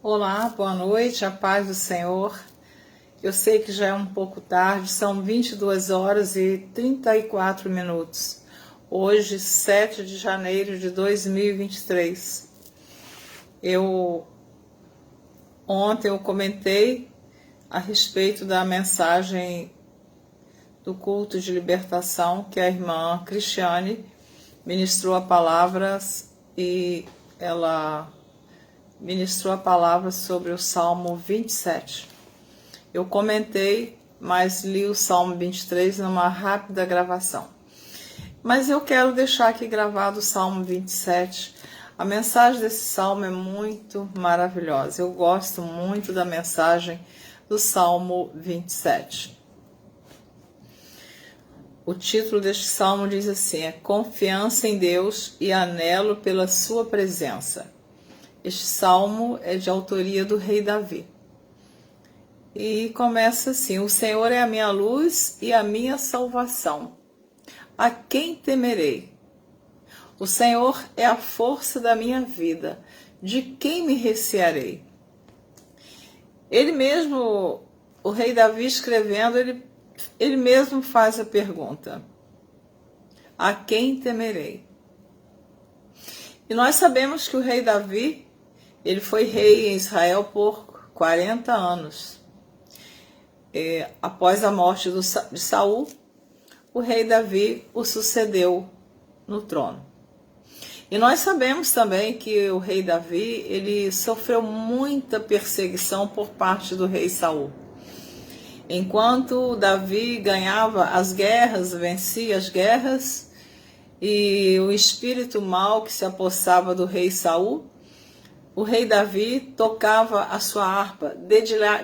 Olá, boa noite, a paz do Senhor. Eu sei que já é um pouco tarde, são 22 horas e 34 minutos. Hoje, 7 de janeiro de 2023. Ontem eu comentei a respeito da mensagem do culto de libertação que a irmã Cristiane ministrou a palavra e ela ministrou a palavra sobre o Salmo 27. Eu comentei, mas li o Salmo 23 numa rápida gravação. Mas eu quero deixar aqui gravado o Salmo 27. A mensagem desse salmo é muito maravilhosa. Eu gosto muito da mensagem do Salmo 27. O título deste salmo diz assim: Confiança em Deus e anelo pela sua presença. Este salmo é de autoria do rei Davi. E começa assim: O Senhor é a minha luz e a minha salvação. A quem temerei? O Senhor é a força da minha vida. De quem me recearei? Ele mesmo, o rei Davi escrevendo, ele mesmo faz a pergunta: a quem temerei? E nós sabemos que o rei Davi, ele foi rei em Israel por 40 anos. Após a morte de Saul, o rei Davi o sucedeu no trono. E nós sabemos também que o rei Davi, ele sofreu muita perseguição por parte do rei Saul. Enquanto Davi ganhava as guerras, vencia as guerras, e o espírito mau que se apossava do rei Saul, o rei Davi tocava a sua harpa,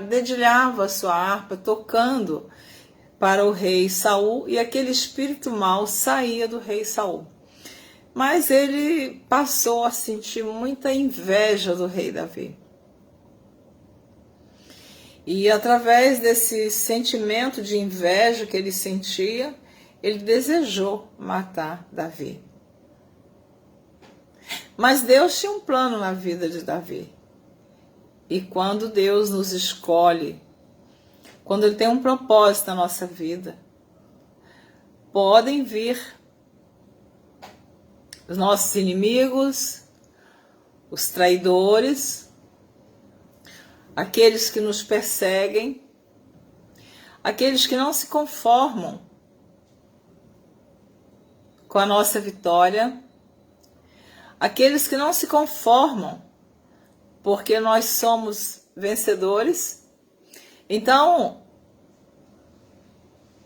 dedilhava a sua harpa, tocando para o rei Saul, e aquele espírito mau saía do rei Saul. Mas ele passou a sentir muita inveja do rei Davi. E através desse sentimento de inveja que ele sentia, ele desejou matar Davi. Mas Deus tinha um plano na vida de Davi. E quando Deus nos escolhe, quando Ele tem um propósito na nossa vida, podem vir os nossos inimigos, os traidores, aqueles que nos perseguem, aqueles que não se conformam com a nossa vitória, aqueles que não se conformam porque nós somos vencedores. Então,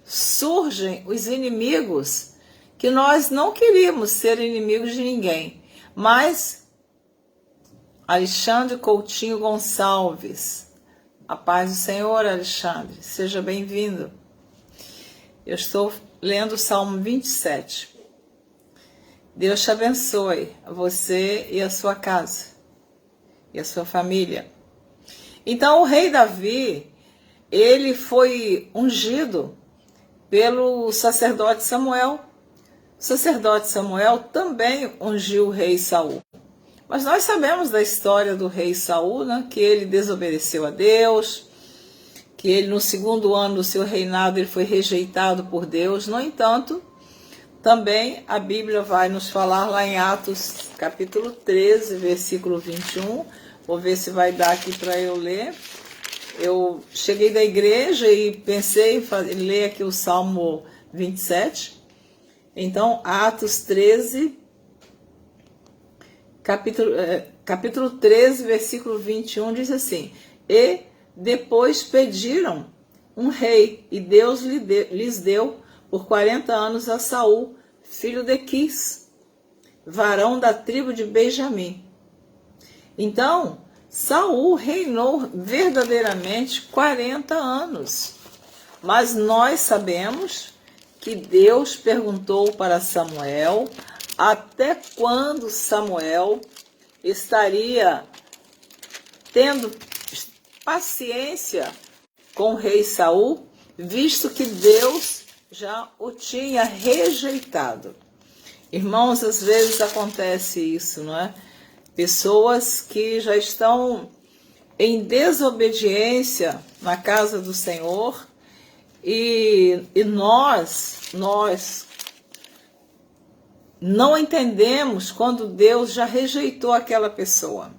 surgem os inimigos que nós não queríamos ser inimigos de ninguém. Mas Alexandre Coutinho Gonçalves, a paz do Senhor, Alexandre, seja bem-vindo. Eu estou lendo o Salmo 27. Deus te abençoe, você e a sua casa, e a sua família. Então o rei Davi, ele foi ungido pelo sacerdote Samuel. O sacerdote Samuel também ungiu o rei Saul. Mas nós sabemos da história do rei Saul, né, que ele desobedeceu a Deus, que ele no 2º ano do seu reinado ele foi rejeitado por Deus. No entanto, também a Bíblia vai nos falar lá em Atos capítulo 13, versículo 21. Vou ver se vai dar aqui para eu ler. Eu cheguei da igreja e pensei em ler aqui o Salmo 27. Então, Atos 13, capítulo 13, versículo 21, diz assim: E depois pediram um rei, e Deus lhes deu por 40 anos a Saul, filho de Quis, varão da tribo de Benjamim. Então, Saul reinou verdadeiramente 40 anos. Mas nós sabemos que Deus perguntou para Samuel até quando Samuel estaria tendo paciência com o rei Saul, visto que Deus já o tinha rejeitado. Irmãos, às vezes acontece isso, não é? Pessoas que já estão em desobediência na casa do Senhor, e nós não entendemos quando Deus já rejeitou aquela pessoa.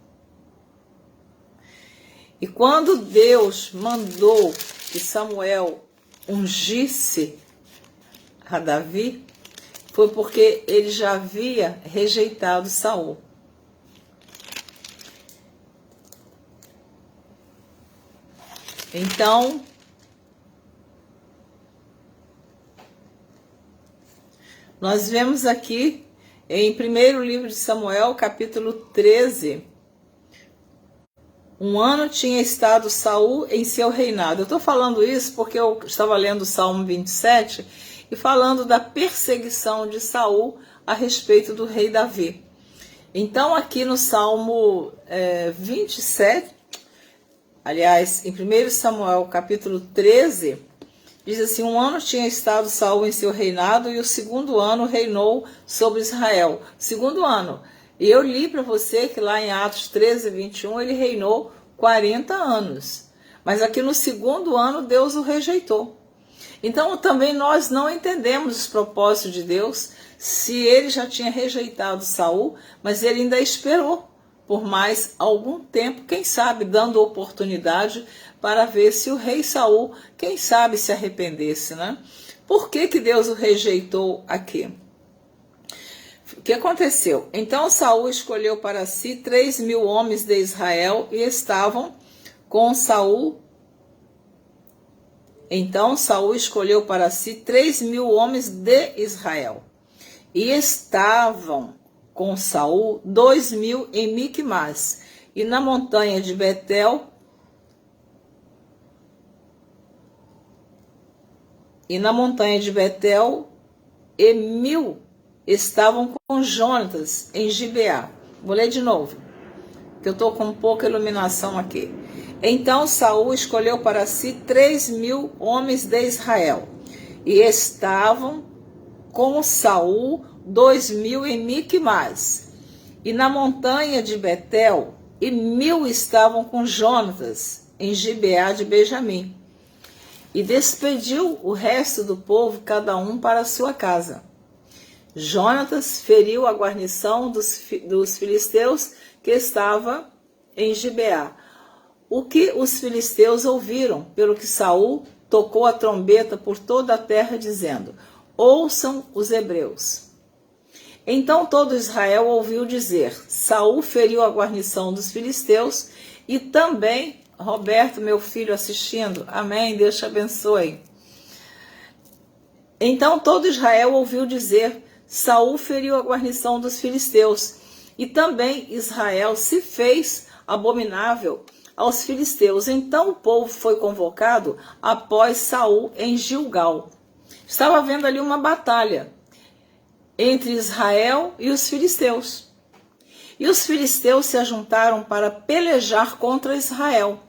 E quando Deus mandou que Samuel ungisse a Davi, foi porque ele já havia rejeitado Saul. Então, nós vemos aqui em 1º livro de Samuel, capítulo 13, 1 ano tinha estado Saul em seu reinado. Eu estou falando isso porque eu estava lendo o Salmo 27 e falando da perseguição de Saul a respeito do rei Davi. Então aqui no Salmo 27, aliás, em 1 Samuel capítulo 13, diz assim: 1 ano tinha estado Saul em seu reinado e o 2º ano reinou sobre Israel. 2º ano. E eu li para você que lá em Atos 13, 21, ele reinou 40 anos. Mas aqui no 2º ano, Deus o rejeitou. Então, também nós não entendemos os propósitos de Deus, se ele já tinha rejeitado Saul, mas ele ainda esperou por mais algum tempo, quem sabe dando oportunidade para ver se o rei Saul, quem sabe, se arrependesse, né? Por que Deus o rejeitou aqui? O que aconteceu? Então Saul escolheu para si 3.000 homens de Israel e estavam com Saul. Então Saul escolheu para si 3.000 homens de Israel e estavam com Saul 2.000 em Micmas e na montanha de Betel e 1.000 estavam com Jonatas em Gibeá. Vou ler de novo, que eu estou com pouca iluminação aqui. Então Saul escolheu para si 3.000 homens de Israel, e estavam com Saul 2.000 em Micmas, e na montanha de Betel, e 1.000 estavam com Jonatas em Gibeá de Benjamim. E despediu o resto do povo, cada um para a sua casa. Jonatas feriu a guarnição dos filisteus que estava em Gibeá. O que os filisteus ouviram, pelo que Saul tocou a trombeta por toda a terra, dizendo: ouçam os hebreus. Então todo Israel ouviu dizer: Saul feriu a guarnição dos filisteus, e também Roberto, meu filho, assistindo. Amém, Deus te abençoe. Então todo Israel ouviu dizer: Saul feriu a guarnição dos filisteus, e também Israel se fez abominável aos filisteus. Então o povo foi convocado após Saul em Gilgal. Estava havendo ali uma batalha entre Israel e os filisteus. E os filisteus se ajuntaram para pelejar contra Israel.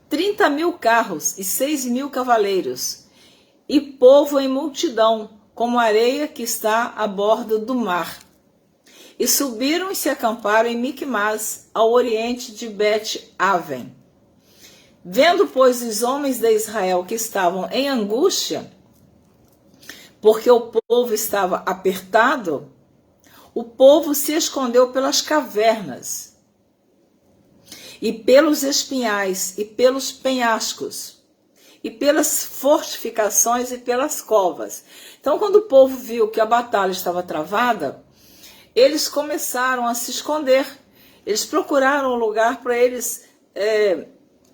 30.000 carros e 6.000 cavaleiros, e povo em multidão, como a areia que está à borda do mar. E subiram e se acamparam em Micmas, ao oriente de Bet-Aven. Vendo, pois, os homens de Israel que estavam em angústia, porque o povo estava apertado, o povo se escondeu pelas cavernas, e pelos espinhais, e pelos penhascos, e pelas fortificações e pelas covas. Então, quando o povo viu que a batalha estava travada, eles começaram a se esconder. Eles procuraram um lugar para eles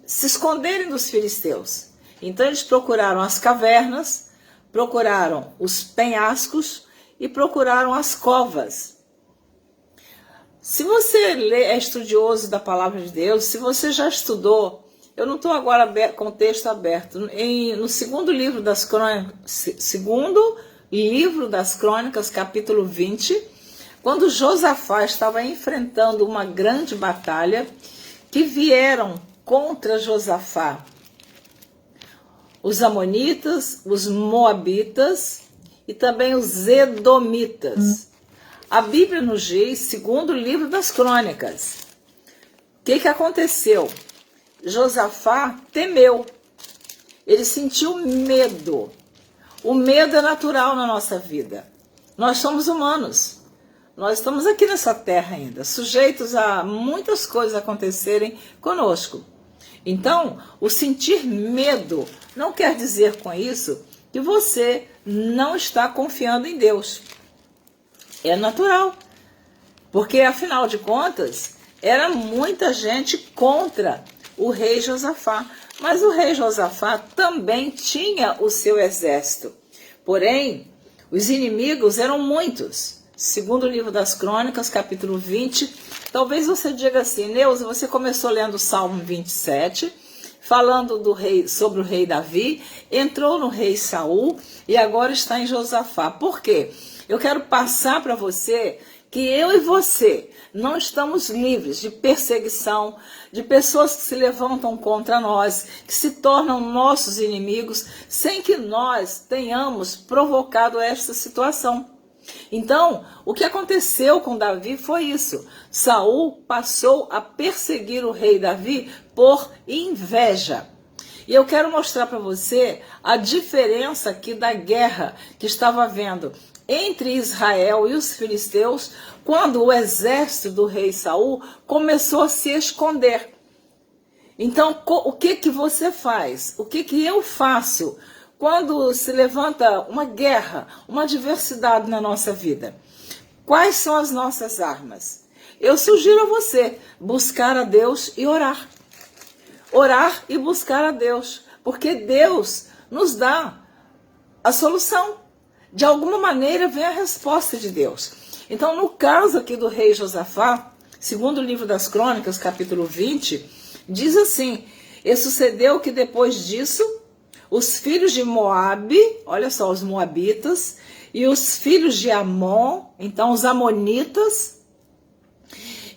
se esconderem dos filisteus. Então, eles procuraram as cavernas, procuraram os penhascos e procuraram as covas. Se você é estudioso da palavra de Deus, se você já estudou, eu não estou agora com o texto aberto, no segundo livro das Crônicas, capítulo 20, quando Josafá estava enfrentando uma grande batalha, que vieram contra Josafá os amonitas, os moabitas e também os edomitas. A Bíblia nos diz, segundo o livro das Crônicas, o que aconteceu? Josafá temeu. Ele sentiu medo. O medo é natural na nossa vida. Nós somos humanos. Nós estamos aqui nessa terra ainda, sujeitos a muitas coisas acontecerem conosco. Então, o sentir medo não quer dizer com isso que você não está confiando em Deus. É natural. Porque, afinal de contas, era muita gente contra o rei Josafá. Mas o rei Josafá também tinha o seu exército. Porém, os inimigos eram muitos. Segundo o livro das Crônicas, capítulo 20, talvez você diga assim: Neuza, você começou lendo o Salmo 27, falando do rei, sobre o rei Davi, entrou no rei Saul e agora está em Josafá. Por quê? Eu quero passar para você que eu e você não estamos livres de perseguição, de pessoas que se levantam contra nós, que se tornam nossos inimigos, sem que nós tenhamos provocado esta situação. Então, o que aconteceu com Davi foi isso. Saul passou a perseguir o rei Davi por inveja. E eu quero mostrar para você a diferença aqui da guerra que estava havendo entre Israel e os filisteus, quando o exército do rei Saul começou a se esconder. Então, o que você faz? O que eu faço quando se levanta uma guerra, uma adversidade na nossa vida? Quais são as nossas armas? Eu sugiro a você buscar a Deus e orar. Orar e buscar a Deus, porque Deus nos dá a solução. De alguma maneira vem a resposta de Deus. Então, no caso aqui do rei Josafá, segundo o livro das Crônicas, capítulo 20, diz assim: e sucedeu que depois disso, os filhos de Moabe, olha só, os moabitas, e os filhos de Amon, então os amonitas,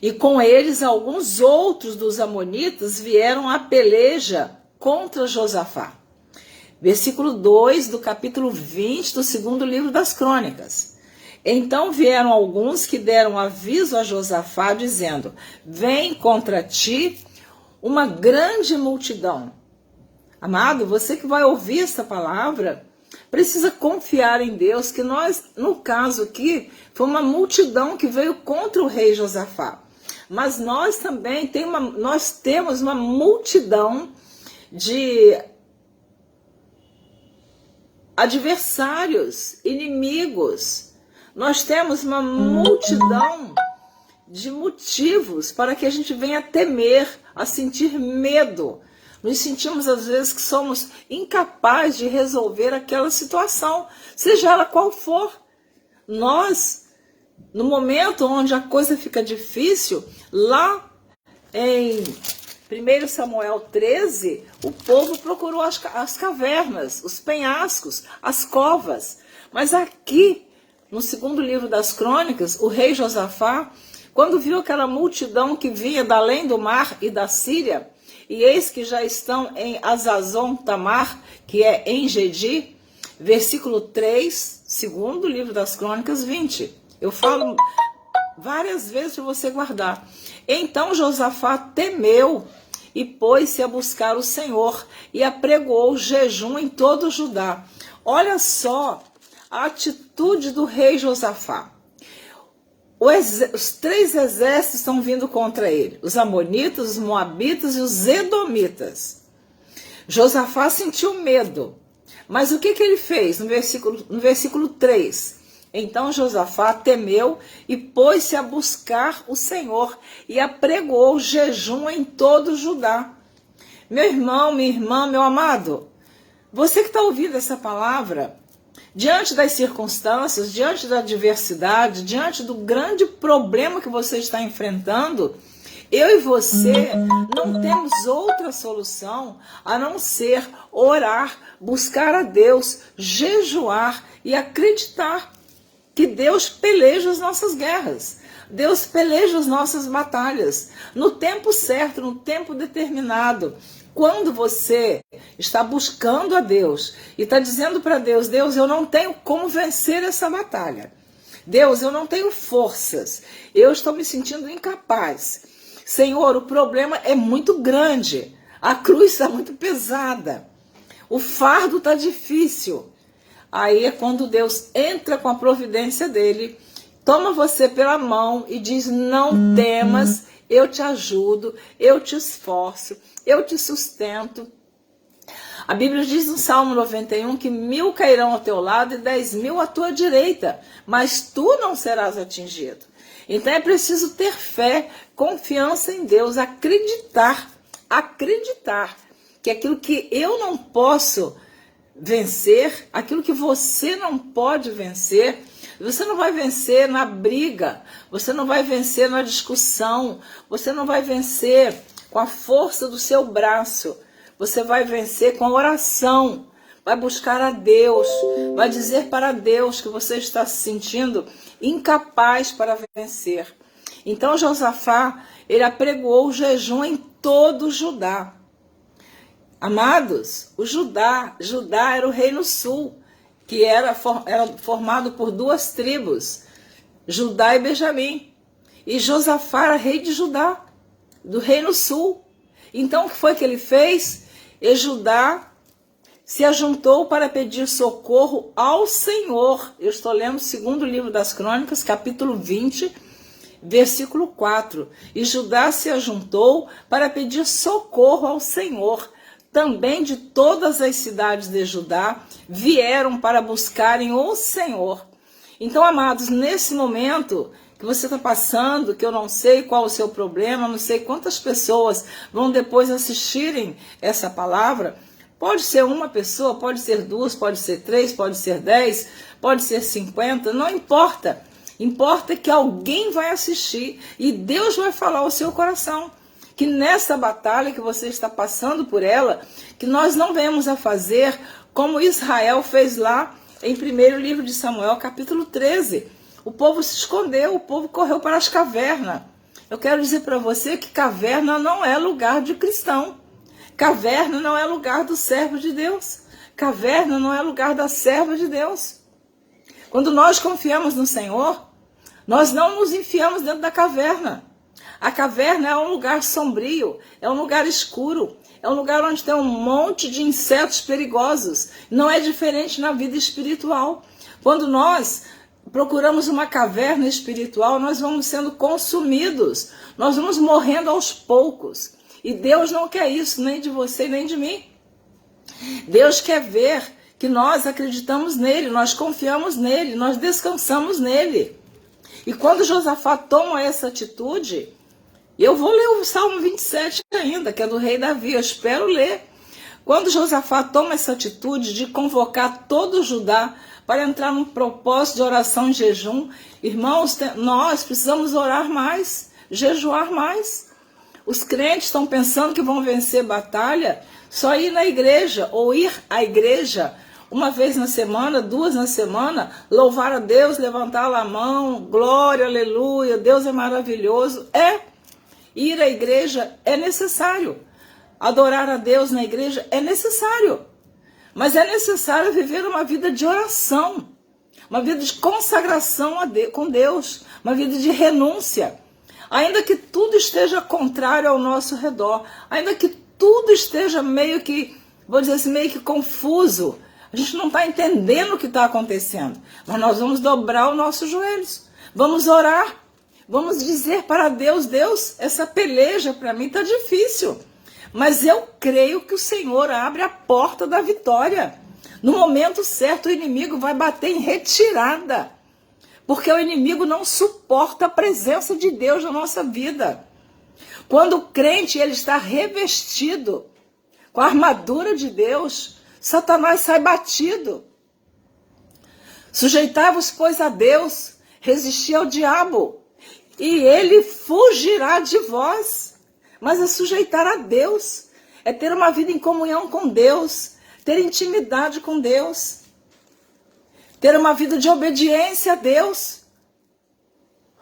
e com eles alguns outros dos amonitas vieram à peleja contra Josafá. Versículo 2 do capítulo 20 do segundo livro das Crônicas. Então vieram alguns que deram aviso a Josafá, dizendo: vem contra ti uma grande multidão. Amado, você que vai ouvir essa palavra, precisa confiar em Deus, que nós, no caso aqui, foi uma multidão que veio contra o rei Josafá. Mas nós também temos uma multidão de adversários, inimigos. Nós temos uma multidão de motivos para que a gente venha temer, a sentir medo. Nos sentimos às vezes que somos incapazes de resolver aquela situação, seja ela qual for. Nós, no momento onde a coisa fica difícil, lá em 1 Samuel 13, o povo procurou as cavernas, os penhascos, as covas. Mas aqui, no segundo livro das Crônicas, o rei Josafá, quando viu aquela multidão que vinha da além do mar e da Síria, e eis que já estão em Azazon Tamar, que é em Gedi, versículo 3, segundo livro das Crônicas 20. Eu falo várias vezes para você guardar. Então Josafá temeu e pôs-se a buscar o Senhor e apregoou jejum em todo o Judá. Olha só a atitude do rei Josafá. Os três exércitos estão vindo contra ele: os amonitas, os moabitas e os edomitas. Josafá sentiu medo, mas o que ele fez? No versículo 3, então Josafá temeu e pôs-se a buscar o Senhor e apregoou jejum em todo o Judá. Meu irmão, minha irmã, meu amado, você que está ouvindo essa palavra, diante das circunstâncias, diante da adversidade, diante do grande problema que você está enfrentando, eu e você não temos outra solução a não ser orar, buscar a Deus, jejuar e acreditar que Deus peleja as nossas guerras. Deus peleja as nossas batalhas no tempo certo, no tempo determinado. Quando você está buscando a Deus e está dizendo para Deus: Deus, eu não tenho como vencer essa batalha. Deus, eu não tenho forças. Eu estou me sentindo incapaz. Senhor, o problema é muito grande. A cruz está muito pesada. O fardo está difícil. Aí é quando Deus entra com a providência dele, toma você pela mão e diz: não temas, eu te ajudo, eu te esforço, eu te sustento. A Bíblia diz no Salmo 91 que 1000 cairão ao teu lado e 10.000 à tua direita, mas tu não serás atingido. Então é preciso ter fé, confiança em Deus, acreditar que aquilo que eu não posso vencer, aquilo que você não pode vencer, você não vai vencer na briga, você não vai vencer na discussão, você não vai vencer com a força do seu braço, você vai vencer com a oração, vai buscar a Deus, vai dizer para Deus que você está se sentindo incapaz para vencer. Então Josafá, ele apregoou o jejum em todo o Judá. Amados, Judá era o reino sul, que era formado por 2 tribos, Judá e Benjamim. E Josafá era rei de Judá, do reino sul. Então o que foi que ele fez? E Judá se ajuntou para pedir socorro ao Senhor. Eu estou lendo o 2º livro das Crônicas, capítulo 20, versículo 4. E Judá se ajuntou para pedir socorro ao Senhor. Também de todas as cidades de Judá vieram para buscarem o Senhor. Então, amados, nesse momento que você está passando, que eu não sei qual o seu problema, não sei quantas pessoas vão depois assistirem essa palavra, pode ser uma pessoa, pode ser 2, pode ser 3, pode ser 10, pode ser 50, não importa. Importa que alguém vai assistir e Deus vai falar ao seu coração. Que nessa batalha que você está passando por ela, que nós não venhamos a fazer como Israel fez lá em 1º livro de Samuel, capítulo 13. O povo se escondeu, o povo correu para as cavernas. Eu quero dizer para você que caverna não é lugar de cristão. Caverna não é lugar do servo de Deus. Caverna não é lugar da serva de Deus. Quando nós confiamos no Senhor, nós não nos enfiamos dentro da caverna. A caverna é um lugar sombrio, é um lugar escuro, é um lugar onde tem um monte de insetos perigosos. Não é diferente na vida espiritual. Quando nós procuramos uma caverna espiritual, nós vamos sendo consumidos, nós vamos morrendo aos poucos. E Deus não quer isso, nem de você, nem de mim. Deus quer ver que nós acreditamos nele, nós confiamos nele, nós descansamos nele. E quando Josafá toma essa atitude, eu vou ler o Salmo 27 ainda, que é do rei Davi, eu espero ler. Quando Josafá toma essa atitude de convocar todo o Judá para entrar num propósito de oração e jejum, irmãos, nós precisamos orar mais, jejuar mais. Os crentes estão pensando que vão vencer batalha só ir na igreja, ou ir à igreja uma vez na semana, 2 na semana, louvar a Deus, levantar a mão, glória, aleluia, Deus é maravilhoso. Ir à igreja é necessário. Adorar a Deus na igreja é necessário. Mas é necessário viver uma vida de oração, uma vida de consagração com Deus, uma vida de renúncia. Ainda que tudo esteja contrário ao nosso redor, ainda que tudo esteja meio que, vou dizer assim, meio que confuso, a gente não está entendendo o que está acontecendo, mas nós vamos dobrar os nossos joelhos, vamos orar, vamos dizer para Deus: Deus, essa peleja para mim está difícil, mas eu creio que o Senhor abre a porta da vitória. No momento certo o inimigo vai bater em retirada, porque o inimigo não suporta a presença de Deus na nossa vida. Quando o crente ele está revestido com a armadura de Deus, Satanás sai batido. Sujeitai-vos, pois, a Deus, resisti ao diabo, e ele fugirá de vós. Mas é sujeitar a Deus, é ter uma vida em comunhão com Deus, ter intimidade com Deus, ter uma vida de obediência a Deus,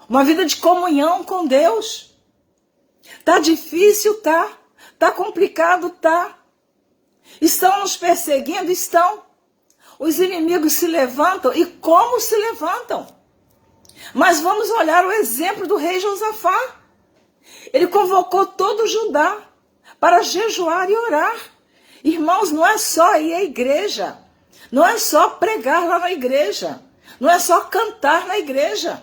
uma vida de comunhão com Deus. Tá difícil, tá? Tá complicado, tá? Estão nos perseguindo? Estão. Os inimigos se levantam, e como se levantam? Mas vamos olhar o exemplo do rei Josafá. Ele convocou todo o Judá para jejuar e orar. Irmãos, não é só ir à igreja, não é só pregar lá na igreja, não é só cantar na igreja,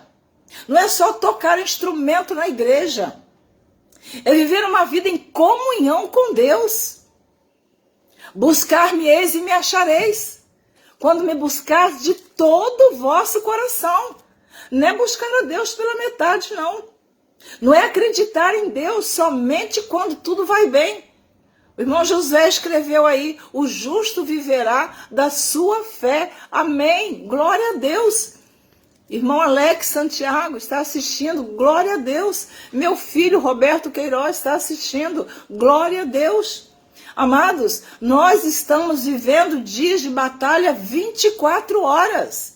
não é só tocar instrumento na igreja. É viver uma vida em comunhão com Deus. Buscar-me-eis e me achareis, quando me buscar de todo o vosso coração. Não é buscar a Deus pela metade, não. Não é acreditar em Deus somente quando tudo vai bem. O irmão José escreveu aí: o justo viverá da sua fé. Amém. Glória a Deus. Irmão Alex Santiago está assistindo. Glória a Deus. Meu filho Roberto Queiroz está assistindo. Glória a Deus. Amados, nós estamos vivendo dias de batalha 24 horas.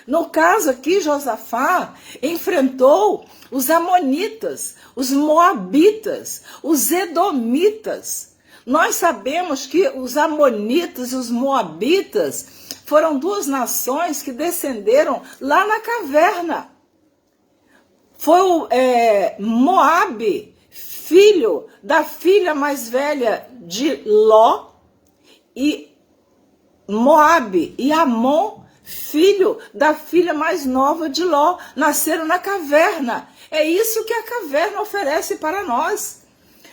No caso aqui, Josafá enfrentou os amonitas, os moabitas, os edomitas. Nós sabemos que os amonitas e os moabitas foram duas nações que descenderam lá na caverna. Foi o Moabe, filho da filha mais velha de Ló, e Moabe e Amon, filho da filha mais nova de Ló, nasceram na caverna. É isso que a caverna oferece para nós.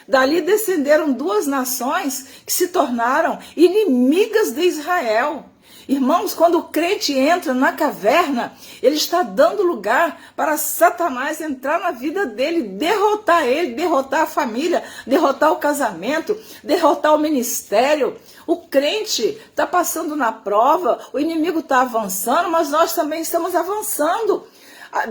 Dali descenderam duas nações que se tornaram inimigas de Israel. Irmãos, quando o crente entra na caverna, ele está dando lugar para Satanás entrar na vida dele, derrotar ele, derrotar a família, derrotar o casamento, derrotar o ministério. O crente está passando na prova, o inimigo está avançando, mas nós também estamos avançando.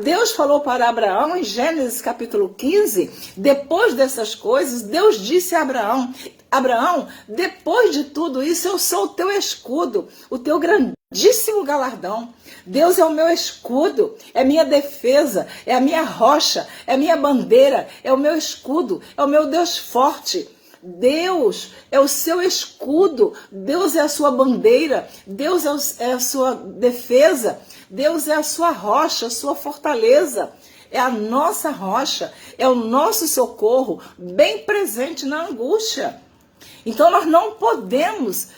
Deus falou para Abraão em Gênesis capítulo 15, depois dessas coisas, Deus disse a Abraão: Abraão, depois de tudo isso, eu sou o teu escudo, o teu grandíssimo galardão. Deus é o meu escudo, é minha defesa, é a minha rocha, é a minha bandeira, é o meu escudo, é o meu Deus forte. Deus é o seu escudo, Deus é a sua bandeira, Deus é a sua defesa, Deus é a sua rocha, a sua fortaleza, é a nossa rocha, é o nosso socorro, bem presente na angústia. Então nós não podemos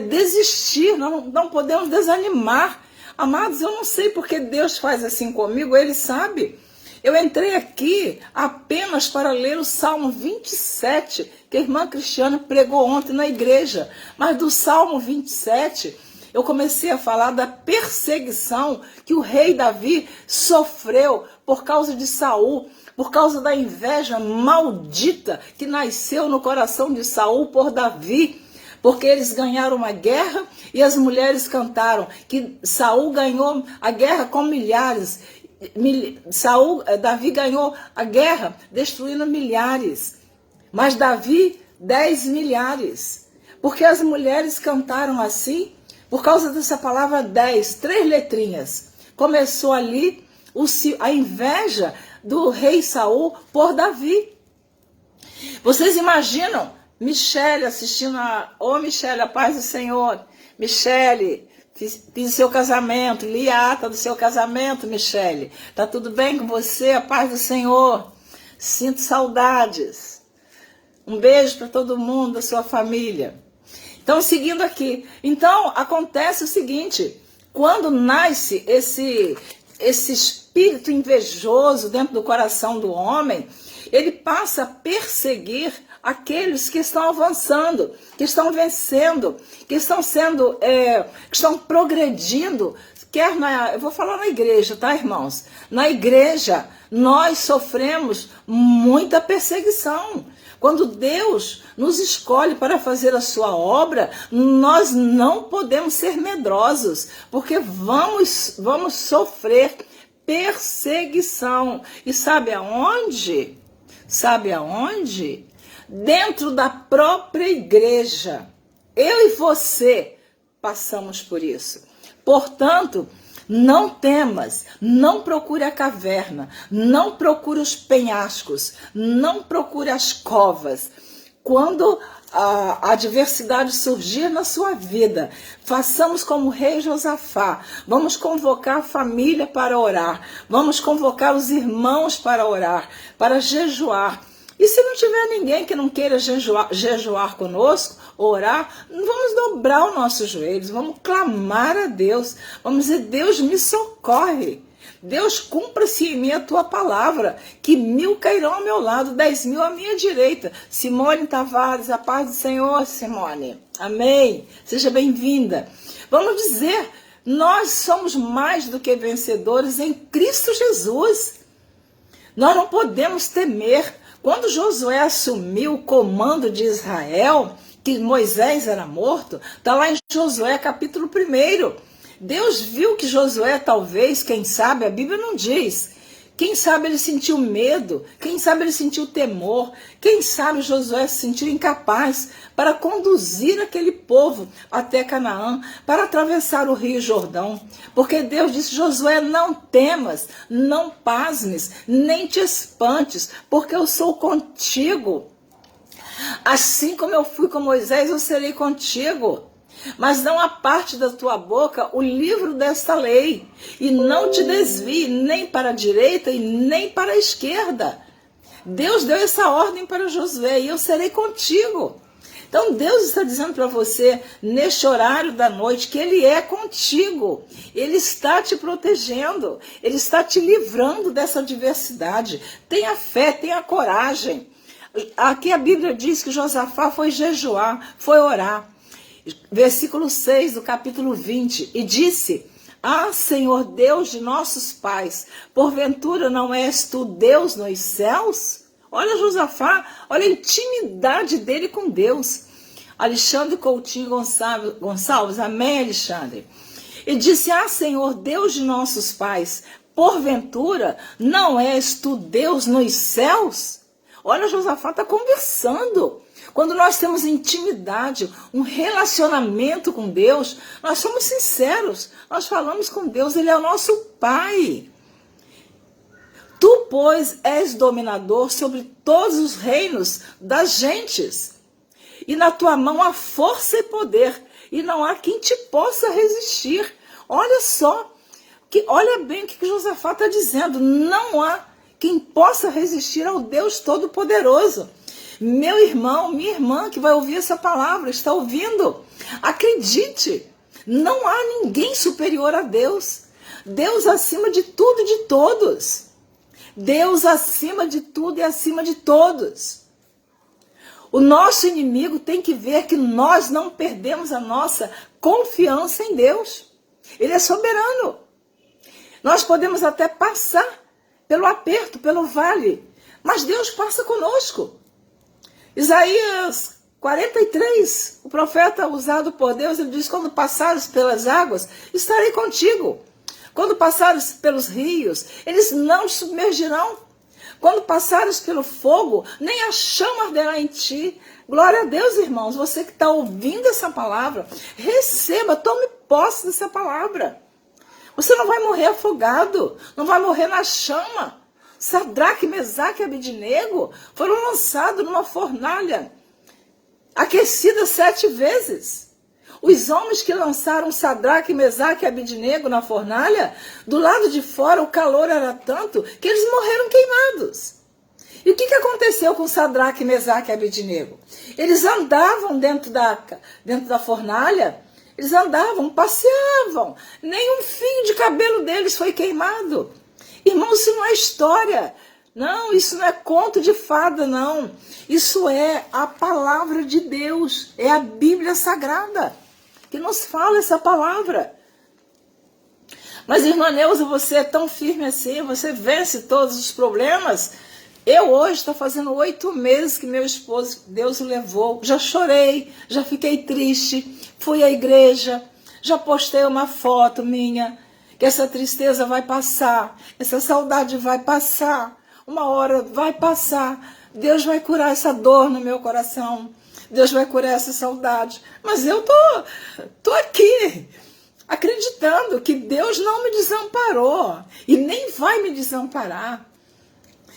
desistir, não podemos desanimar. Amados, eu não sei porque Deus faz assim comigo, Ele sabe. Eu entrei aqui apenas para ler o Salmo 27, que a irmã Cristiana pregou ontem na igreja. Mas do Salmo 27, eu comecei a falar da perseguição que o rei Davi sofreu por causa de Saul, por causa da inveja maldita que nasceu no coração de Saul por Davi. Porque eles ganharam uma guerra e as mulheres cantaram que Saul ganhou a guerra com milhares. Davi ganhou a guerra destruindo milhares, mas Davi 10 milhares, porque as mulheres cantaram assim, por causa dessa palavra 10, 3 letrinhas, começou ali a inveja do rei Saul por Davi. Vocês imaginam Michele assistindo Michele, a paz do Senhor, Michele, fiz o seu casamento, li a ata do seu casamento, Michele. Tá tudo bem com você? A paz do Senhor. Sinto saudades. Um beijo para todo mundo da sua família. Então, seguindo aqui. Então, acontece o seguinte. Quando nasce esse espírito invejoso dentro do coração do homem, ele passa a perseguir aqueles que estão avançando, que estão vencendo, que estão sendo, que estão progredindo. Eu vou falar na igreja, tá, irmãos? Na igreja, nós sofremos muita perseguição. Quando Deus nos escolhe para fazer a sua obra, nós não podemos ser medrosos, porque vamos sofrer perseguição. E sabe aonde? Sabe aonde? Dentro da própria igreja. Eu e você passamos por isso. Portanto, não temas, não procure a caverna, não procure os penhascos, não procure as covas. Quando a adversidade surgir na sua vida, façamos como o rei Josafá. Vamos convocar a família para orar. Vamos convocar os irmãos para orar, para jejuar. E se não tiver ninguém que não queira jejuar conosco, orar, vamos dobrar os nossos joelhos, vamos clamar a Deus, vamos dizer, Deus me socorre. Deus, cumpra-se em mim a tua palavra, que 1000 cairão ao meu lado, 10.000 à minha direita. Simone Tavares, a paz do Senhor, Simone. Amém. Seja bem-vinda. Vamos dizer, nós somos mais do que vencedores em Cristo Jesus. Nós não podemos temer. Quando Josué assumiu o comando de Israel, que Moisés era morto, está lá em Josué capítulo 1. Deus viu que Josué, talvez, quem sabe, a Bíblia não diz, quem sabe ele sentiu medo, quem sabe ele sentiu temor, quem sabe Josué se sentiu incapaz para conduzir aquele povo até Canaã, para atravessar o rio Jordão, porque Deus disse, Josué, não temas, não pasmes, nem te espantes, porque eu sou contigo. Assim como eu fui com Moisés, eu serei contigo. Mas não aparte da tua boca o livro desta lei, e não te desvie nem para a direita e nem para a esquerda. Deus deu essa ordem para Josué, e eu serei contigo. Então Deus está dizendo para você, neste horário da noite, que Ele é contigo. Ele está te protegendo, Ele está te livrando dessa adversidade. Tenha fé, tenha coragem. Aqui a Bíblia diz que Josafá foi jejuar, foi orar. Versículo 6 do capítulo 20, e disse, ah, Senhor Deus de nossos pais, porventura não és tu Deus nos céus? Olha Josafá, olha a intimidade dele com Deus. Alexandre Coutinho Gonçalves, amém, Alexandre? E disse, ah, Senhor Deus de nossos pais, porventura não és tu Deus nos céus? Olha, Josafá está conversando. Quando nós temos intimidade, um relacionamento com Deus, nós somos sinceros, nós falamos com Deus, Ele é o nosso Pai. Tu, pois, és dominador sobre todos os reinos das gentes, e na tua mão há força e poder, e não há quem te possa resistir. Olha só, olha bem o que Josafá está dizendo, não há quem possa resistir ao Deus Todo-Poderoso. Meu irmão, minha irmã que vai ouvir essa palavra, está ouvindo? Acredite, não há ninguém superior a Deus. Deus acima de tudo e de todos. Deus acima de tudo e acima de todos. O nosso inimigo tem que ver que nós não perdemos a nossa confiança em Deus. Ele é soberano. Nós podemos até passar pelo aperto, pelo vale, mas Deus passa conosco. Isaías 43, o profeta usado por Deus, ele diz, quando passares pelas águas, estarei contigo. Quando passares pelos rios, eles não te submergirão. Quando passares pelo fogo, nem a chama arderá em ti. Glória a Deus, irmãos, você que está ouvindo essa palavra, receba, tome posse dessa palavra. Você não vai morrer afogado, não vai morrer na chama. Sadraque, Mesaque e Abednego foram lançados numa fornalha, aquecida 7 vezes. Os homens que lançaram Sadraque, Mesaque e Abednego na fornalha, do lado de fora o calor era tanto que eles morreram queimados. E o que aconteceu com Sadraque, Mesaque e Abednego? Eles andavam dentro da fornalha, eles andavam, passeavam, nem um fio de cabelo deles foi queimado. Irmão, isso não é história, não, isso não é conto de fada, não. Isso é a palavra de Deus, é a Bíblia Sagrada que nos fala essa palavra. Mas, irmã Neuza, você é tão firme assim, você vence todos os problemas. Eu hoje estou fazendo 8 meses que meu esposo, Deus o levou, já chorei, já fiquei triste, fui à igreja, já postei uma foto minha, que essa tristeza vai passar, essa saudade vai passar, uma hora vai passar, Deus vai curar essa dor no meu coração, Deus vai curar essa saudade, mas eu tô aqui, acreditando que Deus não me desamparou, e nem vai me desamparar.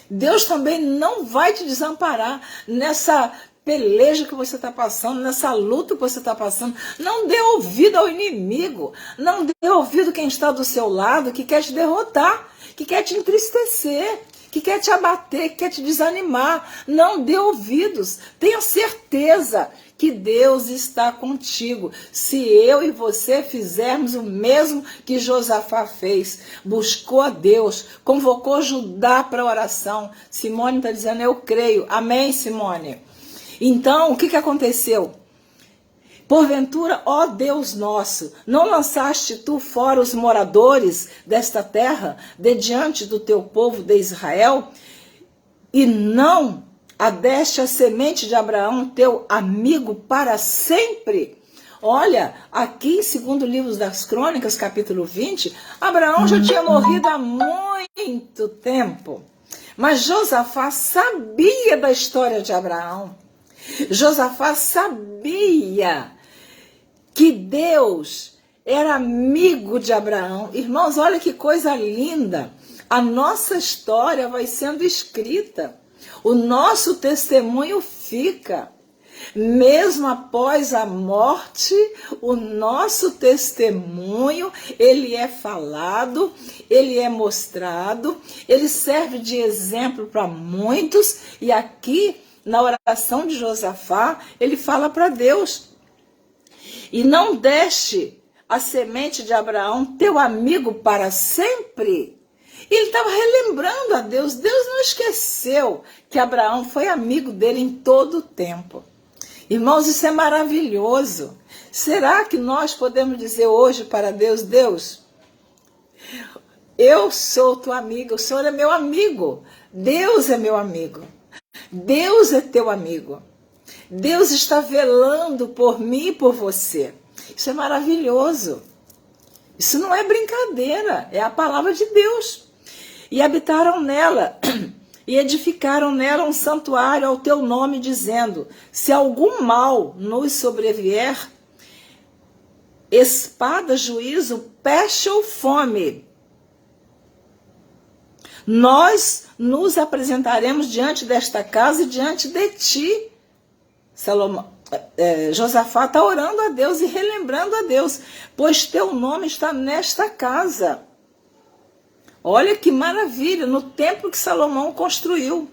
Deus também não vai te desamparar nessa peleja que você está passando, nessa luta que você está passando. Não dê ouvido ao inimigo, não dê ouvido quem está do seu lado, que quer te derrotar, que quer te entristecer, que quer te abater, que quer te desanimar. Não dê ouvidos. Tenha certeza que Deus está contigo. Se eu e você fizermos o mesmo que Josafá fez, buscou a Deus, convocou Judá para a oração. Simone está dizendo, eu creio. Amém, Simone? Então, o que aconteceu? Porventura, ó Deus nosso, não lançaste tu fora os moradores desta terra, de diante do teu povo de Israel, e não adeste a semente de Abraão, teu amigo, para sempre? Olha, aqui em 2º livro das Crônicas, capítulo 20, Abraão já tinha morrido há muito tempo. Mas Josafá sabia da história de Abraão. Josafá sabia que Deus era amigo de Abraão. Irmãos, olha que coisa linda. A nossa história vai sendo escrita. O nosso testemunho fica. Mesmo após a morte, o nosso testemunho, ele é falado, ele é mostrado, ele serve de exemplo para muitos. E aqui, na oração de Josafá, ele fala para Deus: e não deste a semente de Abraão, teu amigo, para sempre? Ele estava relembrando a Deus. Deus não esqueceu que Abraão foi amigo dele em todo o tempo. Irmãos, isso é maravilhoso. Será que nós podemos dizer hoje para Deus: Deus, eu sou tua amiga, o Senhor é meu amigo, Deus é meu amigo, Deus é teu amigo. Deus está velando por mim e por você. Isso é maravilhoso. Isso não é brincadeira, é a palavra de Deus. E habitaram nela, e edificaram nela um santuário ao teu nome, dizendo: se algum mal nos sobrevier, espada, juízo, peste ou fome, nós nos apresentaremos diante desta casa e diante de ti. Josafá está orando a Deus e relembrando a Deus, pois teu nome está nesta casa. Olha que maravilha, no templo que Salomão construiu.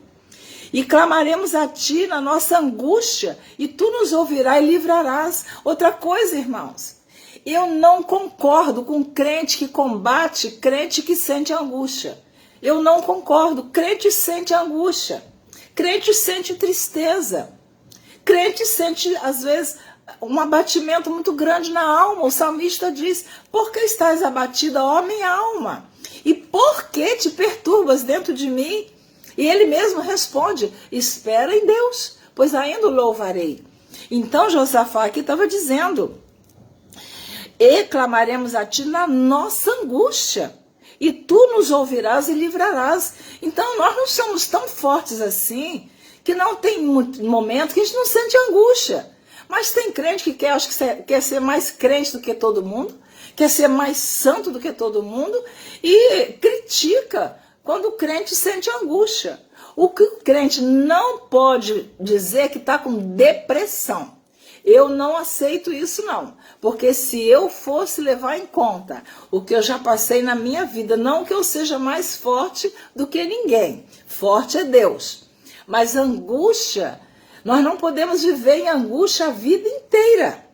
E clamaremos a ti na nossa angústia, e tu nos ouvirás e livrarás. Outra coisa, irmãos, eu não concordo com crente que combate, crente que sente angústia. Eu não concordo. Crente sente angústia, crente sente tristeza. Crente sente, às vezes, um abatimento muito grande na alma. O salmista diz: por que estás abatida, ó minha alma? E por que te perturbas dentro de mim? E ele mesmo responde: espera em Deus, pois ainda o louvarei. Então Josafá aqui estava dizendo: e clamaremos a ti na nossa angústia, e tu nos ouvirás e livrarás. Então nós não somos tão fortes assim, que não tem momento que a gente não sente angústia. Mas tem crente que quer ser mais crente do que todo mundo, quer ser mais santo do que todo mundo, e critica quando o crente sente angústia. O que o crente não pode dizer que está com depressão. Eu não aceito isso não, porque se eu fosse levar em conta o que eu já passei na minha vida, não que eu seja mais forte do que ninguém, forte é Deus. Mas angústia, nós não podemos viver em angústia a vida inteira.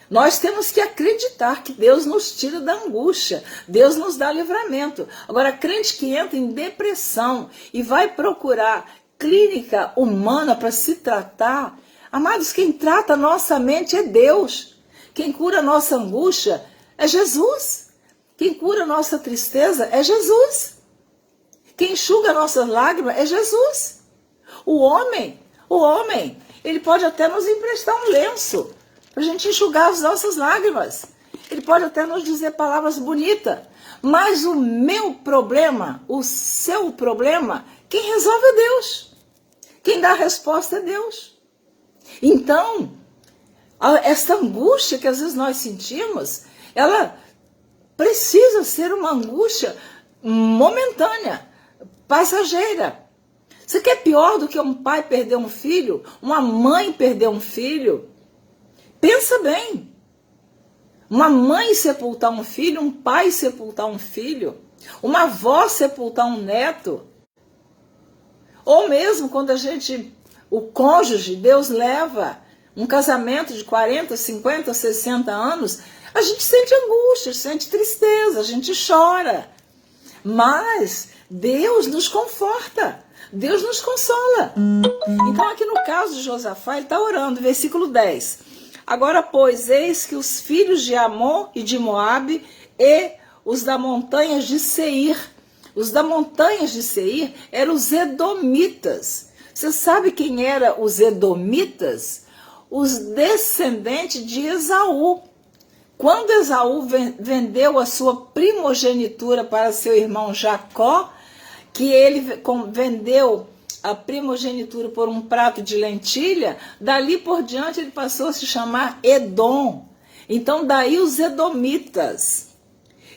Nós temos que acreditar que Deus nos tira da angústia, Deus nos dá livramento. Agora, crente que entra em depressão e vai procurar clínica humana para se tratar, amados, quem trata a nossa mente é Deus. Quem cura a nossa angústia é Jesus. Quem cura a nossa tristeza é Jesus. Quem enxuga nossas lágrimas é Jesus. O homem, ele pode até nos emprestar um lenço para a gente enxugar as nossas lágrimas. Ele pode até nos dizer palavras bonitas. Mas o meu problema, o seu problema, quem resolve é Deus. Quem dá a resposta é Deus. Então, essa angústia que às vezes nós sentimos, ela precisa ser uma angústia momentânea, passageira. Você quer pior do que um pai perder um filho? Uma mãe perder um filho? Pensa bem. Uma mãe sepultar um filho, um pai sepultar um filho, uma avó sepultar um neto. Ou mesmo quando o cônjuge, Deus leva um casamento de 40, 50, 60 anos, a gente sente angústia, sente tristeza, a gente chora. Mas Deus nos conforta, Deus nos consola. Então aqui no caso de Josafá, ele está orando, versículo 10. Agora, pois, eis que os filhos de Amon e de Moabe e os da montanhas de Seir. Os da montanhas de Seir eram os edomitas. Você sabe quem eram os edomitas? Os descendentes de Esaú. Quando Esaú vendeu a sua primogenitura para seu irmão Jacó, que ele vendeu a primogenitura por um prato de lentilha, dali por diante ele passou a se chamar Edom. Então daí os edomitas.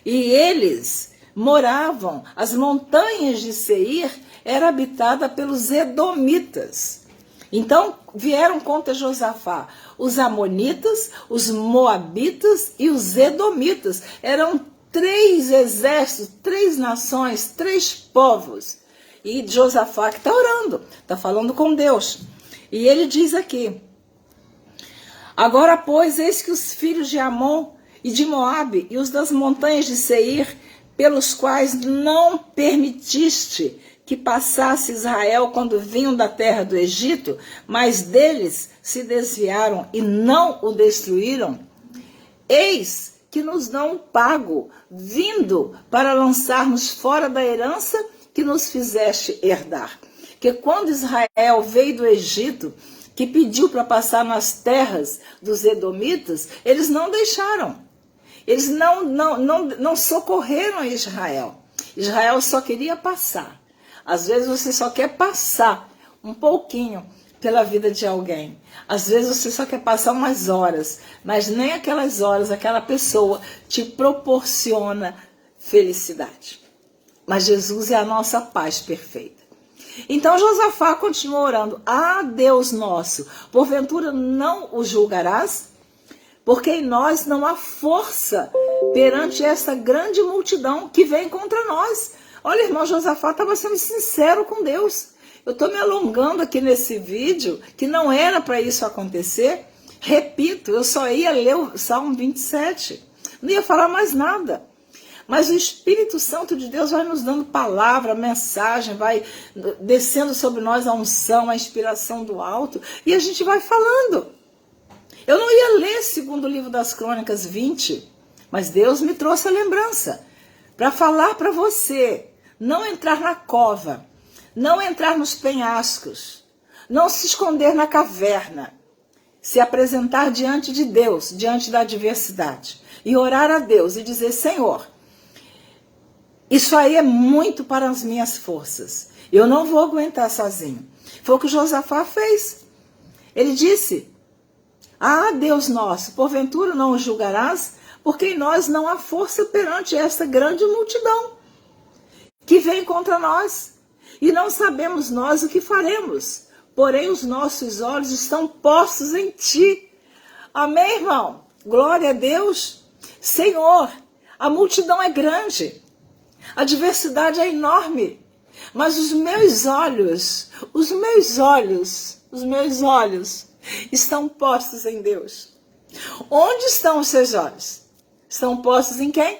E eles moravam, as montanhas de Seir era habitada pelos edomitas. Então vieram contra Josafá os amonitas, os moabitas e os edomitas. Eram 3 exércitos, 3 nações, 3 povos. E Josafá que está orando, está falando com Deus. E ele diz aqui: agora, pois, eis que os filhos de Amon e de Moabe e os das montanhas de Seir, pelos quais não permitiste que passasse Israel quando vinham da terra do Egito, mas deles se desviaram e não o destruíram, eis que nos dão um pago, vindo para lançar-nos fora da herança que nos fizeste herdar. Que quando Israel veio do Egito, que pediu para passar nas terras dos edomitas, eles não deixaram. Eles não socorreram a Israel. Israel só queria passar. Às vezes você só quer passar um pouquinho pela vida de alguém. Às vezes você só quer passar umas horas, mas nem aquelas horas, aquela pessoa te proporciona felicidade. Mas Jesus é a nossa paz perfeita. Então Josafá continuou orando: ah, Deus nosso, porventura não o julgarás? Porque em nós não há força perante essa grande multidão que vem contra nós. Olha, irmão, Josafá estava sendo sincero com Deus. Eu estou me alongando aqui nesse vídeo, que não era para isso acontecer. Repito, eu só ia ler o Salmo 27. Não ia falar mais nada. Mas o Espírito Santo de Deus vai nos dando palavra, mensagem, vai descendo sobre nós a unção, a inspiração do alto, e a gente vai falando. Eu não ia ler segundo o livro das Crônicas 20, mas Deus me trouxe a lembrança para falar para você não entrar na cova, não entrar nos penhascos, não se esconder na caverna, se apresentar diante de Deus, diante da adversidade, e orar a Deus e dizer: Senhor, isso aí é muito para as minhas forças, eu não vou aguentar sozinho. Foi o que Josafá fez. Ele disse: ah, Deus nosso, porventura não o julgarás? Porque em nós não há força perante esta grande multidão que vem contra nós. E não sabemos nós o que faremos, porém os nossos olhos estão postos em ti. Amém, irmão? Glória a Deus. Senhor, a multidão é grande, a diversidade é enorme, mas os meus olhos estão postos em Deus. Onde estão os seus olhos? Estão postos em quem?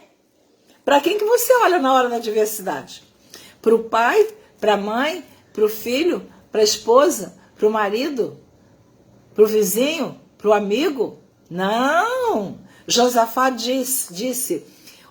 Para quem que você olha na hora da adversidade? Para o pai, para a mãe, para o filho, para a esposa, para o marido, para o vizinho, para o amigo? Não! Josafá disse: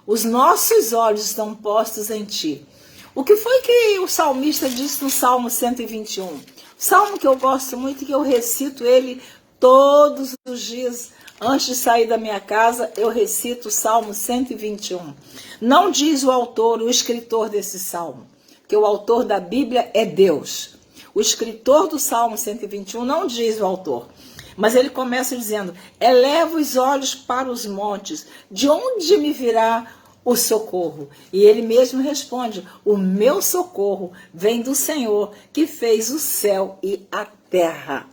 os nossos olhos estão postos em ti. O que foi que o salmista disse no Salmo 121? Salmo que eu gosto muito e que eu recito ele todos os dias. Antes de sair da minha casa, eu recito o Salmo 121. Não diz o autor, o escritor desse salmo, que o autor da Bíblia é Deus. O escritor do Salmo 121 não diz o autor, mas ele começa dizendo: eleva os olhos para os montes, de onde me virá o socorro? E ele mesmo responde: o meu socorro vem do Senhor, que fez o céu e a terra.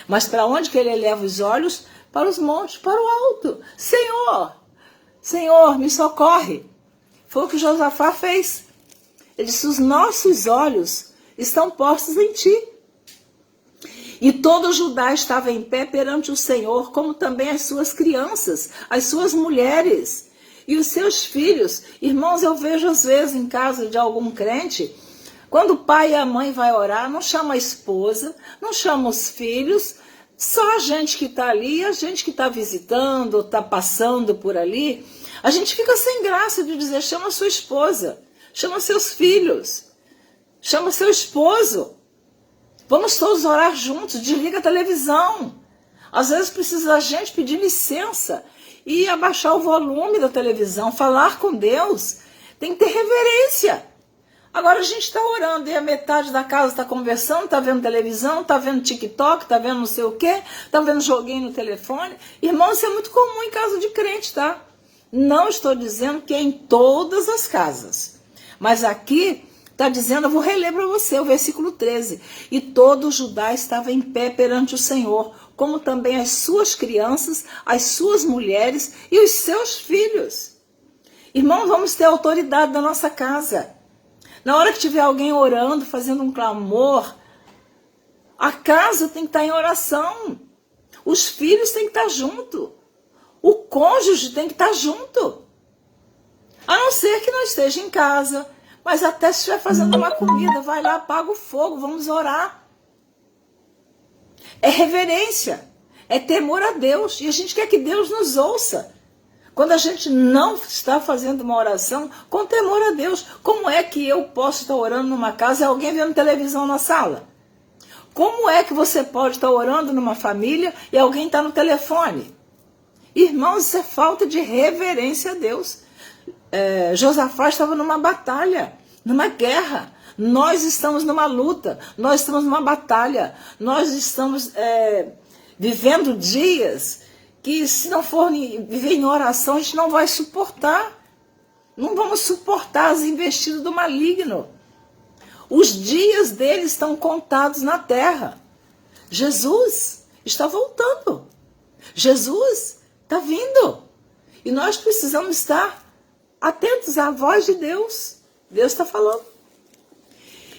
Mas para onde que ele eleva os olhos? Para os montes, para o alto. Senhor, Senhor, me socorre. Foi o que Josafá fez. Ele disse: os nossos olhos estão postos em ti. E todo Judá estava em pé perante o Senhor, como também as suas crianças, as suas mulheres e os seus filhos. Irmãos, eu vejo às vezes em casa de algum crente, quando o pai e a mãe vai orar, não chama a esposa, não chama os filhos, só a gente que está ali, a gente que está visitando, ou está passando por ali, a gente fica sem graça de dizer, chama sua esposa, chama seus filhos, chama seu esposo. Vamos todos orar juntos, desliga a televisão. Às vezes precisa a gente pedir licença e abaixar o volume da televisão, falar com Deus. Tem que ter reverência. Agora a gente está orando e a metade da casa está conversando, está vendo televisão, está vendo TikTok, está vendo não sei o quê, está vendo joguinho no telefone. Irmão, isso é muito comum em casa de crente, tá? Não estou dizendo que é em todas as casas. Mas aqui está dizendo, eu vou reler para você o versículo 13. E todo Judá estava em pé perante o Senhor, como também as suas crianças, as suas mulheres e os seus filhos. Irmão, vamos ter autoridade na nossa casa. Na hora que tiver alguém orando, fazendo um clamor, a casa tem que estar em oração. Os filhos têm que estar junto. O cônjuge tem que estar junto. A não ser que não esteja em casa. Mas até se estiver fazendo uma comida, vai lá, apaga o fogo, vamos orar. É reverência, é temor a Deus. E a gente quer que Deus nos ouça. Quando a gente não está fazendo uma oração com temor a Deus, como é que eu posso estar orando numa casa e alguém vendo televisão na sala? Como é que você pode estar orando numa família e alguém está no telefone? Irmãos, isso é falta de reverência a Deus. Josafá estava numa batalha, numa guerra. Nós estamos numa luta, nós estamos numa batalha. Nós estamos vivendo dias que, se não for viver em oração, a gente não vai suportar. Não vamos suportar as investidas do maligno. Os dias dele estão contados na terra. Jesus está voltando. Jesus está vindo. E nós precisamos estar atentos à voz de Deus. Deus está falando.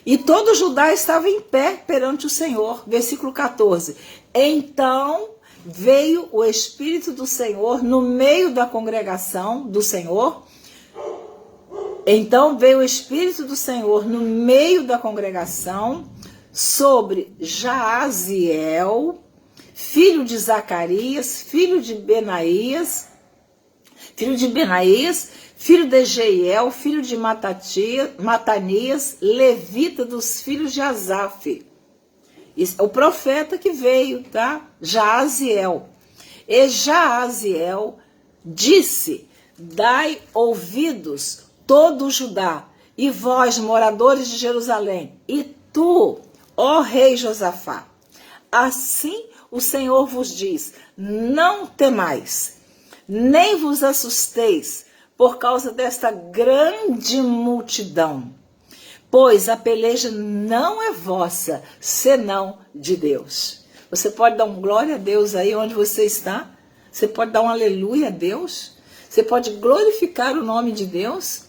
E todo Judá estava em pé perante o Senhor. Versículo 14. Então veio o Espírito do Senhor no meio da congregação do Senhor. Então veio o Espírito do Senhor no meio da congregação sobre Jaaziel, filho de Zacarias, filho de Benaías, filho de Jeiel, filho de Matanias, levita dos filhos de Asaf. Isso é o profeta que veio, tá? Jaaziel. E Jaaziel disse, dai ouvidos todo o Judá, e vós, moradores de Jerusalém, e tu, ó rei Josafá, assim o Senhor vos diz, não temais, nem vos assusteis por causa desta grande multidão, pois a peleja não é vossa, senão de Deus. Você pode dar um glória a Deus aí onde você está? Você pode dar um aleluia a Deus? Você pode glorificar o nome de Deus?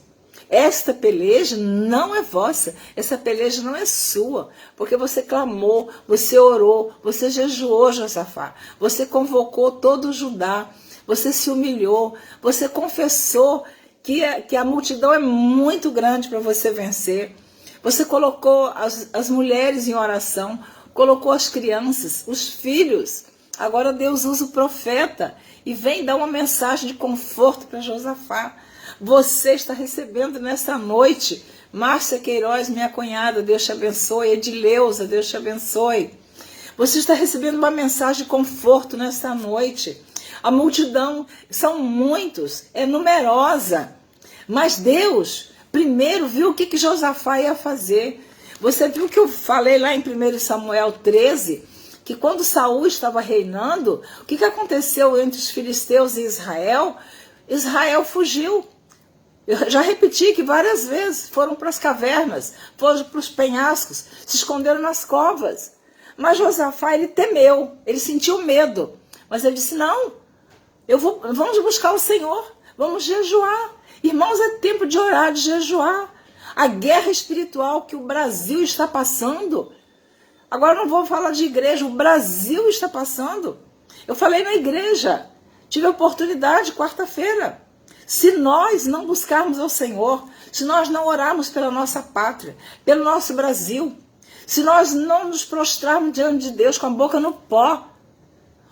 Esta peleja não é vossa, essa peleja não é sua, porque você clamou, você orou, você jejuou, Josafá, você convocou todo o Judá, você se humilhou, você confessou que a multidão é muito grande para você vencer, você colocou as mulheres em oração, colocou as crianças, os filhos. Agora Deus usa o profeta e vem dar uma mensagem de conforto para Josafá. Você está recebendo nessa noite, Márcia Queiroz, minha cunhada, Deus te abençoe, Edileuza, Deus te abençoe. Você está recebendo uma mensagem de conforto nessa noite. A multidão, são muitos, é numerosa, mas Deus primeiro viu o que Josafá ia fazer. Você viu que eu falei lá em 1 Samuel 13, que quando Saul estava reinando, o que aconteceu entre os filisteus e Israel? Israel fugiu. Eu já repeti que várias vezes foram para as cavernas, foram para os penhascos, se esconderam nas covas. Mas Josafá, ele temeu, ele sentiu medo. Mas ele disse, não, vamos buscar o Senhor, vamos jejuar. Irmãos, é tempo de orar, de jejuar. A guerra espiritual que o Brasil está passando. Agora não vou falar de igreja, o Brasil está passando. Eu falei na igreja, tive a oportunidade quarta-feira. Se nós não buscarmos ao Senhor, se nós não orarmos pela nossa pátria, pelo nosso Brasil, se nós não nos prostrarmos diante de Deus com a boca no pó,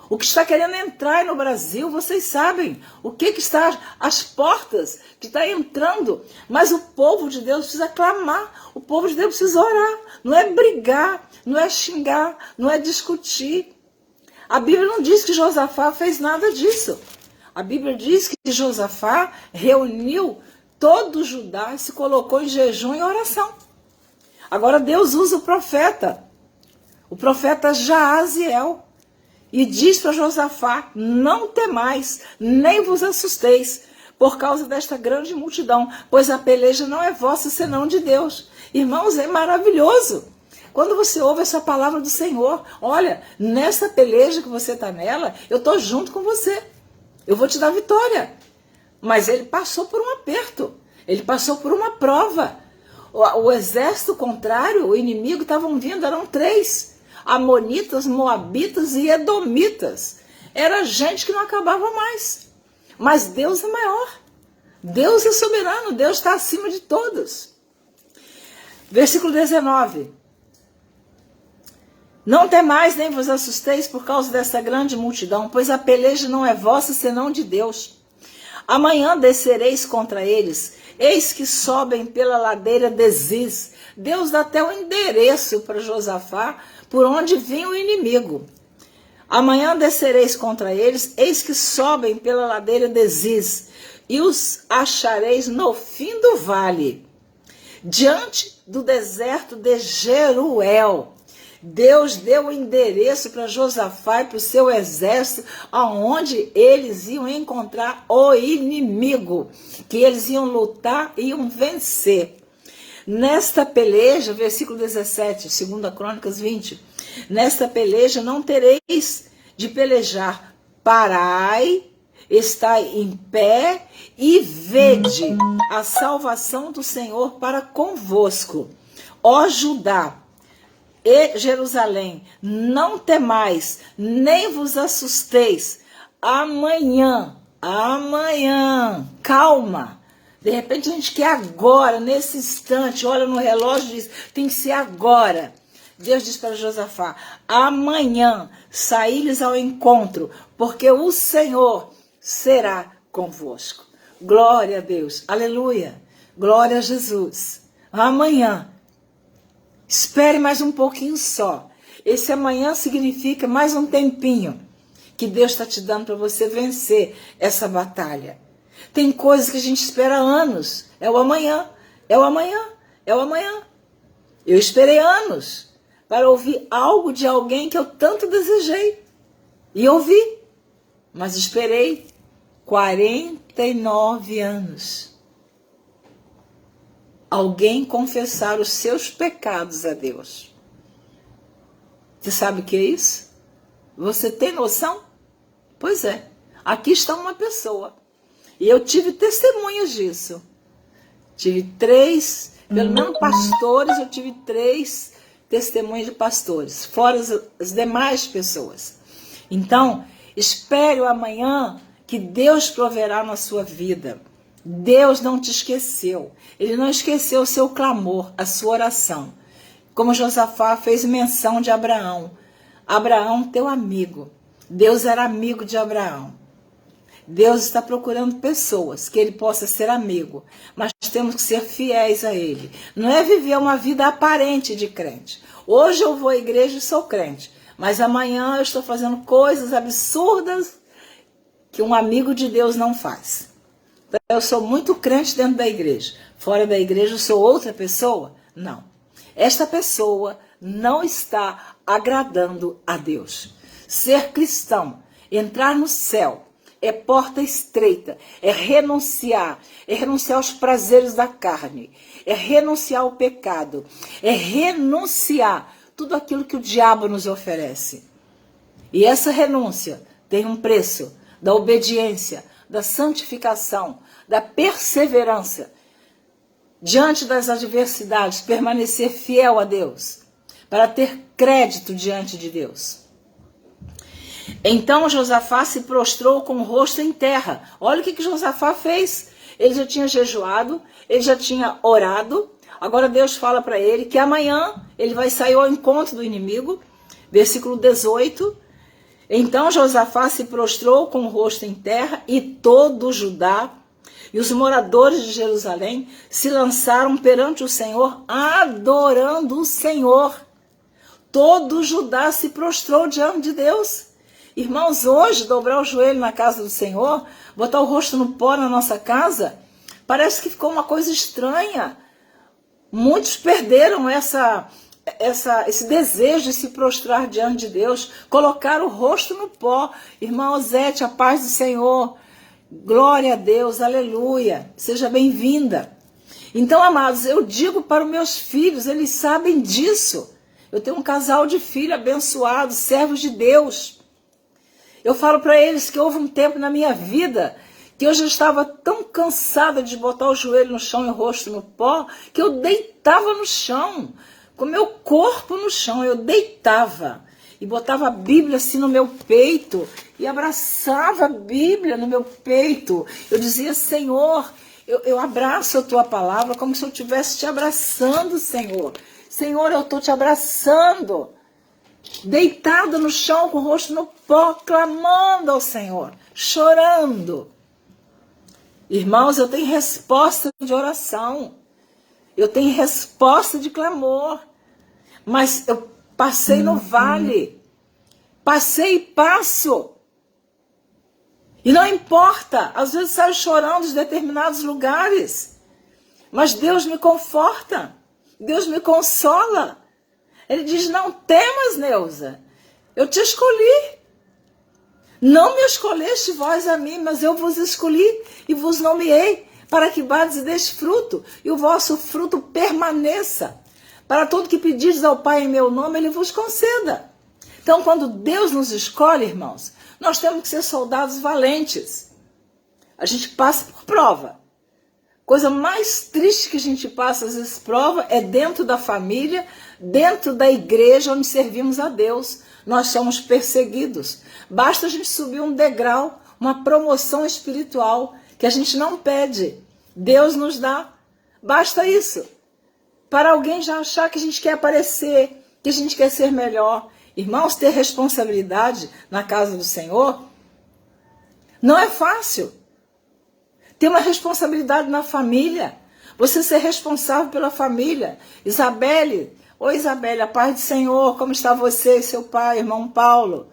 o que está querendo entrar no Brasil, vocês sabem o que está às portas, que está entrando. Mas o povo de Deus precisa clamar, o povo de Deus precisa orar. Não é brigar, não é xingar, não é discutir. A Bíblia não diz que Josafá fez nada disso. A Bíblia diz que Josafá reuniu todo Judá e se colocou em jejum e oração. Agora Deus usa o profeta Jaaziel, e diz para Josafá: não temais, nem vos assusteis, por causa desta grande multidão, pois a peleja não é vossa, senão de Deus. Irmãos, é maravilhoso. Quando você ouve essa palavra do Senhor, olha, nessa peleja que você está nela, eu estou junto com você. Eu vou te dar vitória. Mas ele passou por um aperto. Ele passou por uma prova. O exército contrário, o inimigo, estavam vindo, eram 3. Amonitas, moabitas e edomitas. Era gente que não acabava mais. Mas Deus é maior. Deus é soberano. Deus está acima de todos. Versículo 19. Não temais nem vos assusteis por causa dessa grande multidão, pois a peleja não é vossa, senão de Deus. Amanhã descereis contra eles, eis que sobem pela ladeira de Ziz. Deus dá até o endereço para Josafá, por onde vinha o inimigo. Amanhã descereis contra eles, eis que sobem pela ladeira de Ziz, e os achareis no fim do vale, diante do deserto de Jeruel. Deus deu o endereço para Josafá e para o seu exército, aonde eles iam encontrar o inimigo, que eles iam lutar e iam vencer. Nesta peleja, versículo 17, 2 Crônicas 20, nesta peleja não tereis de pelejar, parai, estai em pé e vede a salvação do Senhor para convosco. Ó Judá e Jerusalém, não temais, nem vos assusteis. Amanhã, calma. De repente a gente quer agora, nesse instante, olha no relógio e diz, tem que ser agora. Deus diz para Josafá, amanhã saí-lhes ao encontro, porque o Senhor será convosco. Glória a Deus, aleluia, glória a Jesus. Amanhã. Espere mais um pouquinho só. Esse amanhã significa mais um tempinho que Deus está te dando para você vencer essa batalha. Tem coisas que a gente espera anos. É o amanhã, é o amanhã, é o amanhã. Eu esperei anos para ouvir algo de alguém que eu tanto desejei. E ouvi. Mas esperei 49 anos. Alguém confessar os seus pecados a Deus. Você sabe o que é isso? Você tem noção? Pois é, aqui está uma pessoa. E eu tive testemunhas disso. Tive 3, pelo menos pastores, eu tive 3 testemunhas de pastores, fora as demais pessoas. Então, espere o amanhã que Deus proverá na sua vida. Deus não te esqueceu. Ele não esqueceu o seu clamor, a sua oração. Como Josafá fez menção de Abraão. Abraão, teu amigo. Deus era amigo de Abraão. Deus está procurando pessoas que ele possa ser amigo. Mas temos que ser fiéis a ele. Não é viver uma vida aparente de crente. Hoje eu vou à igreja e sou crente. Mas amanhã eu estou fazendo coisas absurdas que um amigo de Deus não faz. Eu sou muito crente dentro da igreja. Fora da igreja eu sou outra pessoa? Não. Esta pessoa não está agradando a Deus. Ser cristão, entrar no céu, é porta estreita, é renunciar aos prazeres da carne, é renunciar ao pecado, é renunciar tudo aquilo que o diabo nos oferece. E essa renúncia tem um preço da obediência, da santificação, da perseverança. diante das adversidades, permanecer fiel a Deus, para ter crédito diante de Deus. Então Josafá se prostrou com o rosto em terra. Olha o que Josafá fez. Ele já tinha jejuado, ele já tinha orado. Agora Deus fala para ele que amanhã ele vai sair ao encontro do inimigo. Versículo 18. Então Josafá se prostrou com o rosto em terra e todo Judá e os moradores de Jerusalém se lançaram perante o Senhor, adorando o Senhor. Todo Judá se prostrou diante de Deus. Irmãos, hoje dobrar o joelho na casa do Senhor, botar o rosto no pó na nossa casa, parece que ficou uma coisa estranha. Muitos perderam esse desejo de se prostrar diante de Deus, colocar o rosto no pó. Irmã Osete, a paz do Senhor, glória a Deus, aleluia, seja bem-vinda. Então, amados, eu digo para os meus filhos, eles sabem disso. Eu tenho um casal de filhos abençoados, servos de Deus. Eu falo para eles que houve um tempo na minha vida que eu já estava tão cansada de botar o joelho no chão e o rosto no pó, que eu deitava no chão, com o meu corpo no chão, eu deitava e botava a Bíblia assim no meu peito e abraçava a Bíblia no meu peito. Eu dizia, Senhor, eu abraço a tua palavra como se eu estivesse te abraçando, Senhor. Senhor, eu estou te abraçando. Deitada no chão com o rosto no pó, clamando ao Senhor, chorando. Irmãos, eu tenho resposta de oração. Eu tenho resposta de clamor. Mas eu passei no vale. Passei e passo. E não importa, às vezes saio chorando de determinados lugares. Mas Deus me conforta. Deus me consola. Ele diz, não temas, Neuza. Eu te escolhi. Não me escolheste vós a mim, mas eu vos escolhi e vos nomeei para que vades e deis fruto, e o vosso fruto permaneça. Para tudo que pedires ao Pai em meu nome, Ele vos conceda. Então, quando Deus nos escolhe, irmãos, nós temos que ser soldados valentes. A gente passa por prova. Coisa mais triste que a gente passa, às vezes, prova, é dentro da família, dentro da igreja onde servimos a Deus. Nós somos perseguidos. Basta a gente subir um degrau, uma promoção espiritual, que a gente não pede. Deus nos dá. Basta isso. Para alguém já achar que a gente quer aparecer, que a gente quer ser melhor. Irmãos, ter responsabilidade na casa do Senhor não é fácil. Ter uma responsabilidade na família. Você ser responsável pela família. Isabelle, oi Isabelle, a paz do Senhor, como está você e seu pai, irmão Paulo,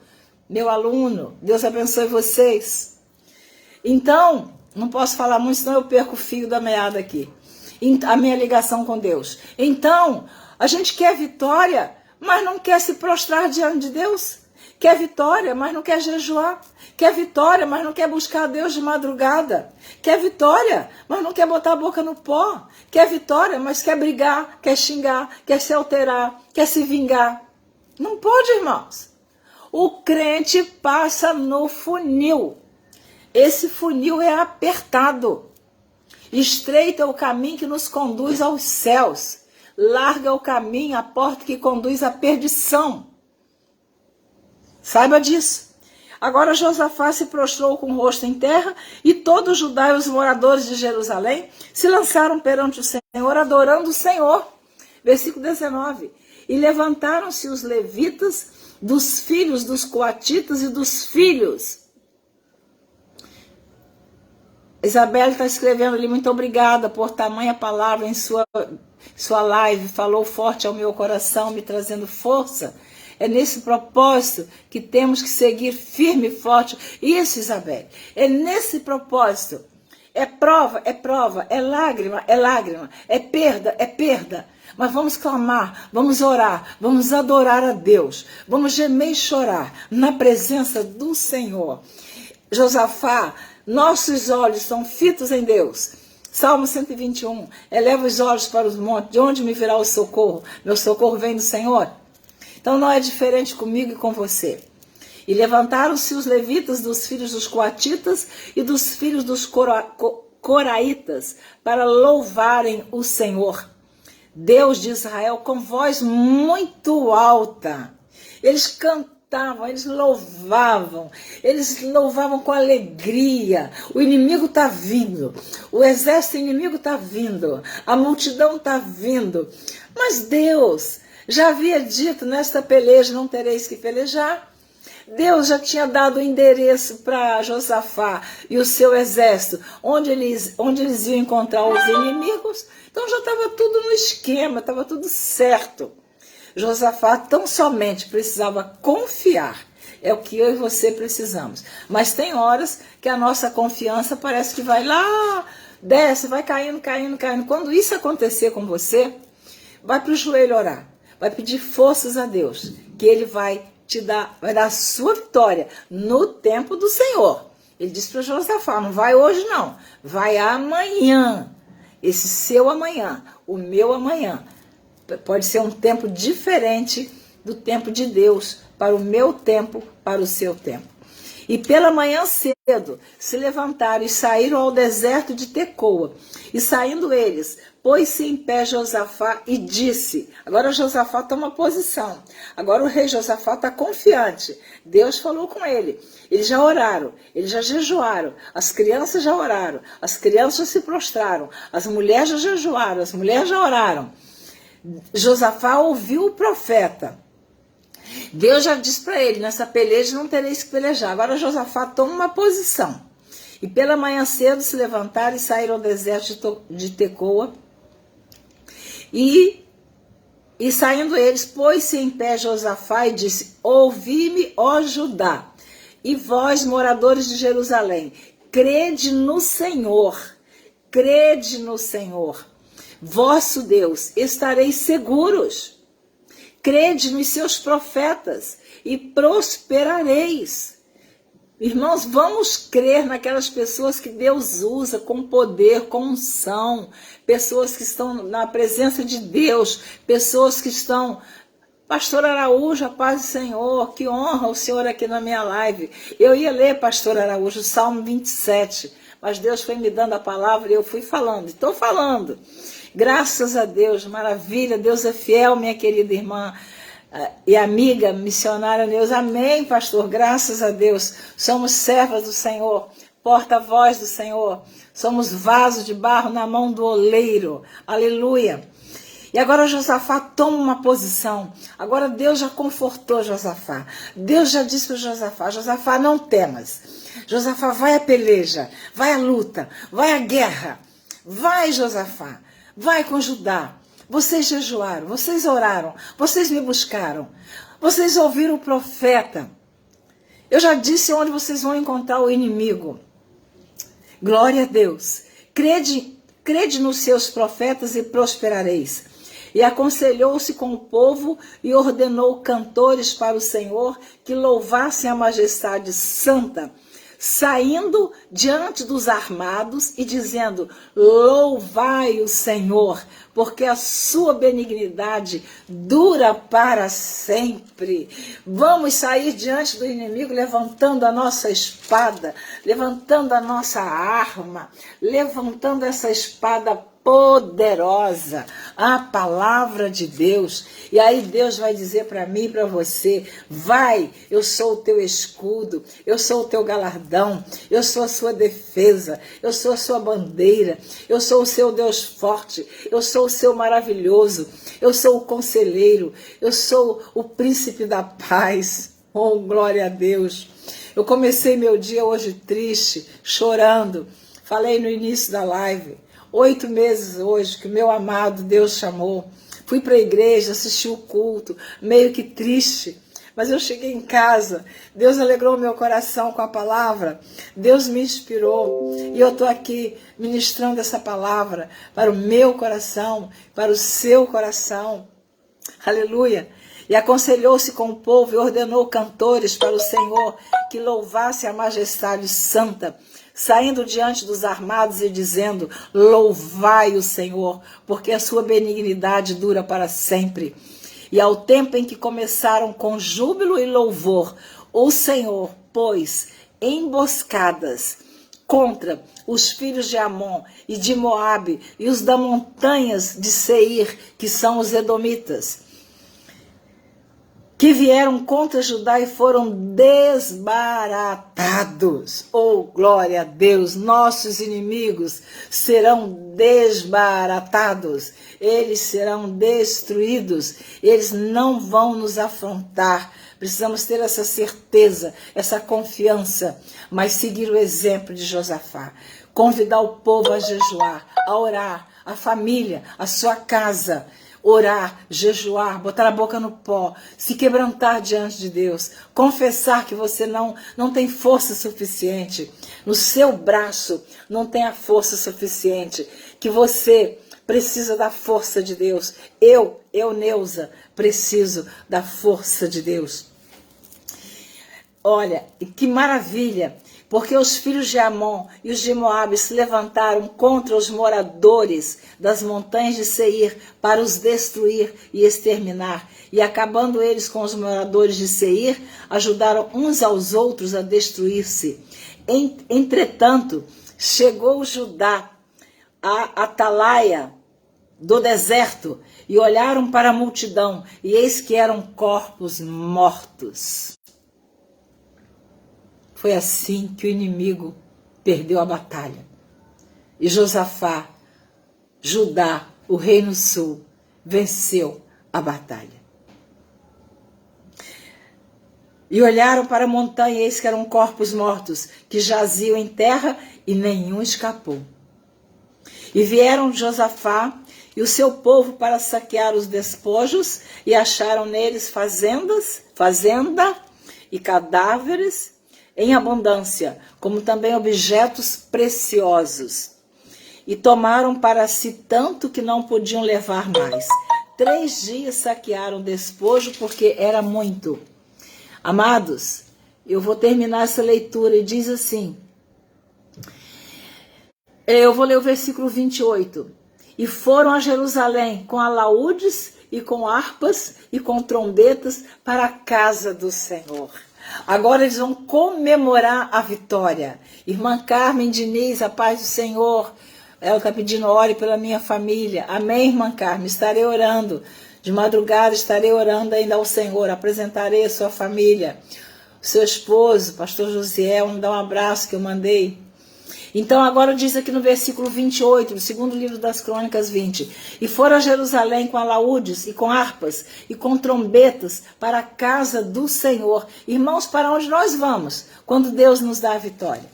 meu aluno, Deus abençoe vocês. Então, não posso falar muito, senão eu perco o fio da meada aqui. A minha ligação com Deus. Então, a gente quer vitória, mas não quer se prostrar diante de Deus. Quer vitória, mas não quer jejuar. Quer vitória, mas não quer buscar a Deus de madrugada. Quer vitória, mas não quer botar a boca no pó. Quer vitória, mas quer brigar, quer xingar, quer se alterar, quer se vingar. Não pode, irmãos. O crente passa no funil. Esse funil é apertado. Estreito é o caminho que nos conduz aos céus. Larga o caminho, a porta que conduz à perdição. Saiba disso. Agora Josafá se prostrou com o rosto em terra e todo o Judá e os moradores de Jerusalém se lançaram perante o Senhor, adorando o Senhor. Versículo 19. E levantaram-se os levitas dos filhos dos coatitas e dos filhos. Isabelle está escrevendo ali, muito obrigada por tamanha palavra em sua live, falou forte ao meu coração, me trazendo força. É nesse propósito que temos que seguir firme e forte. Isso, Isabelle, é nesse propósito. É prova, é lágrima, é perda. Mas vamos clamar, vamos orar, vamos adorar a Deus, vamos gemer e chorar na presença do Senhor. Josafá, nossos olhos são fitos em Deus. Salmo 121, eleva os olhos para os montes, de onde me virá o socorro? Meu socorro vem do Senhor. Então não é diferente comigo e com você. E levantaram-se os levitas dos filhos dos coatitas e dos filhos dos coraitas, para louvarem o Senhor, Deus de Israel, com voz muito alta. Eles cantavam, eles louvavam com alegria. O inimigo está vindo, o exército inimigo está vindo, a multidão está vindo. Mas Deus já havia dito: nesta peleja não tereis que pelejar. Deus já tinha dado o endereço para Josafá e o seu exército, onde eles iam encontrar os inimigos. Então já estava tudo no esquema, estava tudo certo. Josafá tão somente precisava confiar. É o que eu e você precisamos. Mas tem horas que a nossa confiança parece que vai lá, desce, vai caindo, caindo, caindo. Quando isso acontecer com você, vai para o joelho orar. Vai pedir forças a Deus, que Ele vai vai dar a sua vitória no tempo do Senhor. Ele disse para Josafá: não vai hoje não, vai amanhã. Esse seu amanhã, o meu amanhã, pode ser um tempo diferente do tempo de Deus, para o meu tempo, para o seu tempo. E pela manhã cedo se levantaram e saíram ao deserto de Tecoa. E saindo eles, pôs-se em pé Josafá e disse. Agora Josafá toma posição. Agora o rei Josafá está confiante. Deus falou com ele. Eles já oraram, eles já jejuaram. As crianças já oraram, as crianças já se prostraram. As mulheres já jejuaram, as mulheres já oraram. Josafá ouviu o profeta. Deus já disse para ele: nessa peleja não tereis que pelejar. Agora Josafá toma uma posição. E pela manhã cedo se levantaram e saíram ao deserto de Tecoa. E saindo eles, pôs-se em pé Josafá e disse: ouvi-me, ó Judá, e vós, moradores de Jerusalém, crede no Senhor, vosso Deus, estareis seguros. Crede nos seus profetas e prosperareis. Irmãos, vamos crer naquelas pessoas que Deus usa com poder, com unção, pessoas que estão na presença de Deus, pessoas que estão... Pastor Araújo, a paz do Senhor, que honra o Senhor aqui na minha live. Eu ia ler, Pastor Araújo, o Salmo 27, mas Deus foi me dando a palavra e eu fui falando, estou falando. Graças a Deus, maravilha, Deus é fiel, minha querida irmã e amiga missionária Deus. Amém, pastor, graças a Deus. Somos servas do Senhor, porta-voz do Senhor. Somos vaso de barro na mão do oleiro. Aleluia. E agora Josafá toma uma posição. Agora Deus já confortou Josafá. Deus já disse para Josafá: Josafá, não temas. Josafá, vai à peleja, vai à luta, vai à guerra. Vai, Josafá. Vai com Judá. Vocês jejuaram, vocês oraram, vocês me buscaram, vocês ouviram o profeta. Eu já disse onde vocês vão encontrar o inimigo. Glória a Deus. Crede nos seus profetas e prosperareis. E aconselhou-se com o povo e ordenou cantores para o Senhor que louvassem a majestade santa, saindo diante dos armados e dizendo: louvai o Senhor, porque a sua benignidade dura para sempre. Vamos sair diante do inimigo levantando a nossa espada, levantando a nossa arma, levantando essa espada poderosa, a palavra de Deus. E aí Deus vai dizer para mim e para você: vai, eu sou o teu escudo, eu sou o teu galardão, eu sou a sua defesa, eu sou a sua bandeira, eu sou o seu Deus forte, eu sou o seu maravilhoso, eu sou o conselheiro, eu sou o príncipe da paz. Oh, glória a Deus. Eu comecei meu dia hoje triste, chorando. Falei no início da live, 8 meses hoje que o meu amado Deus chamou. Fui para a igreja, assisti o culto, meio que triste. Mas eu cheguei em casa, Deus alegrou meu coração com a palavra, Deus me inspirou. E eu estou aqui ministrando essa palavra para o meu coração, para o seu coração. Aleluia. E aconselhou-se com o povo e ordenou cantores para o Senhor que louvasse a majestade santa, saindo diante dos armados e dizendo: louvai o Senhor, porque a sua benignidade dura para sempre. E ao tempo em que começaram com júbilo e louvor, o Senhor pôs emboscadas contra os filhos de Amon e de Moabe e os das montanhas de Seir, que são os edomitas, que vieram contra Judá e foram desbaratados. Oh, glória a Deus, nossos inimigos serão desbaratados, eles serão destruídos, eles não vão nos afrontar. Precisamos ter essa certeza, essa confiança, mas seguir o exemplo de Josafá. Convidar o povo a jejuar, a orar, a família, a sua casa, orar, jejuar, botar a boca no pó, se quebrantar diante de Deus, confessar que você não tem força suficiente, no seu braço não tem a força suficiente, que você precisa da força de Deus. Eu, Neuza, preciso da força de Deus. Olha, que maravilha, porque os filhos de Amon e os de Moabe se levantaram contra os moradores das montanhas de Seir para os destruir e exterminar. E acabando eles com os moradores de Seir, ajudaram uns aos outros a destruir-se. Entretanto, chegou Judá a Atalaia do deserto e olharam para a multidão, e eis que eram corpos mortos. Foi assim que o inimigo perdeu a batalha. E Josafá, Judá, o reino sul, venceu a batalha. E olharam para a montanha, e eis que eram corpos mortos, que jaziam em terra, e nenhum escapou. E vieram Josafá e o seu povo para saquear os despojos, e acharam neles fazenda e cadáveres, em abundância, como também objetos preciosos. E tomaram para si tanto que não podiam levar mais. 3 dias saquearam o despojo, porque era muito. Amados, eu vou terminar essa leitura e diz assim, eu vou ler o versículo 28. E foram a Jerusalém com alaúdes e com harpas e com trombetas para a casa do Senhor. Agora eles vão comemorar a vitória. Irmã Carmen Diniz, a paz do Senhor. Ela está pedindo, ore pela minha família. Amém, irmã Carmen? Estarei orando. De madrugada estarei orando ainda ao Senhor. Apresentarei a sua família. O seu esposo, pastor Josiel, me dá um abraço que eu mandei. Então agora diz aqui no versículo 28, do segundo livro das Crônicas 20. E foram a Jerusalém com alaúdes e com harpas e com trombetas para a casa do Senhor. Irmãos, para onde nós vamos quando Deus nos dá a vitória?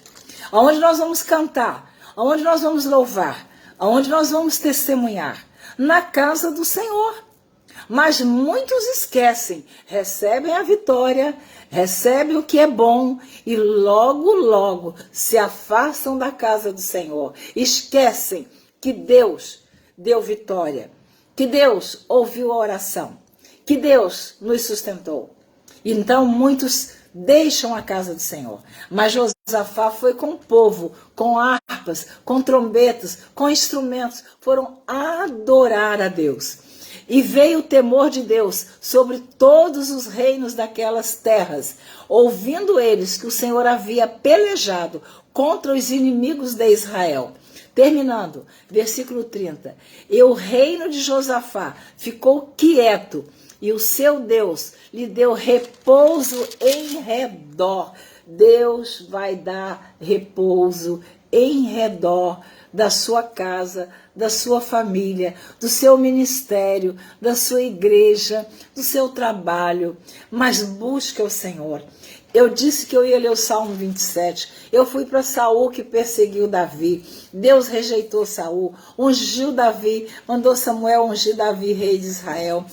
Aonde nós vamos cantar? Aonde nós vamos louvar? Aonde nós vamos testemunhar? Na casa do Senhor. Mas muitos esquecem, recebem a vitória, recebem o que é bom e logo, logo se afastam da casa do Senhor. Esquecem que Deus deu vitória, que Deus ouviu a oração, que Deus nos sustentou. Então muitos deixam a casa do Senhor. Mas Josafá foi com o povo, com harpas, com trombetas, com instrumentos, foram adorar a Deus. E veio o temor de Deus sobre todos os reinos daquelas terras, ouvindo eles que o Senhor havia pelejado contra os inimigos de Israel. Terminando, versículo 30. E o reino de Josafá ficou quieto, e o seu Deus lhe deu repouso em redor. Deus vai dar repouso em redor da sua casa, da sua família, do seu ministério, da sua igreja, do seu trabalho, mas busque o Senhor. Eu disse que eu ia ler o Salmo 27, eu fui para Saul que perseguiu Davi, Deus rejeitou Saul, ungiu Davi, mandou Samuel ungir Davi, rei de Israel.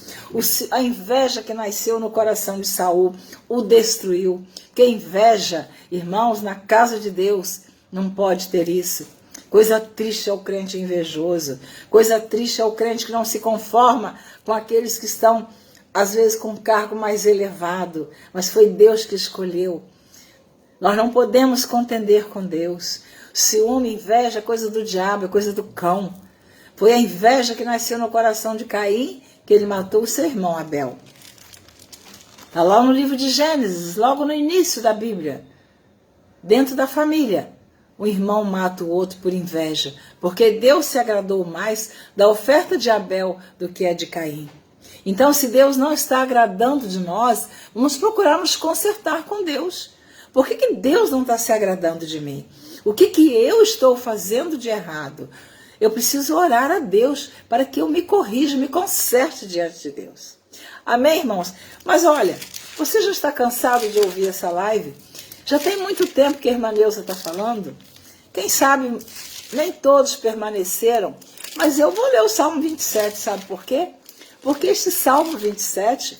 A inveja que nasceu no coração de Saul o destruiu. Que inveja, irmãos, na casa de Deus não pode ter isso. Coisa triste é o crente invejoso. Coisa triste é o crente que não se conforma com aqueles que estão, às vezes, com um cargo mais elevado. Mas foi Deus que escolheu. Nós não podemos contender com Deus. Ciúme, inveja é coisa do diabo, é coisa do cão. Foi a inveja que nasceu no coração de Caim, que ele matou o seu irmão Abel. Está lá no livro de Gênesis, logo no início da Bíblia. Dentro da família. um irmão mata o outro por inveja, porque Deus se agradou mais da oferta de Abel do que a de Caim. Então, se Deus não está agradando de nós, vamos procurar nos consertar com Deus. Por que Deus não está se agradando de mim? O que eu estou fazendo de errado? Eu preciso orar a Deus para que eu me corrija, me conserte diante de Deus. Amém, irmãos? Mas olha, você já está cansado de ouvir essa live? Já tem muito tempo que a irmã Neuza está falando. Quem sabe nem todos permaneceram, mas eu vou ler o Salmo 27, sabe por quê? Porque este Salmo 27,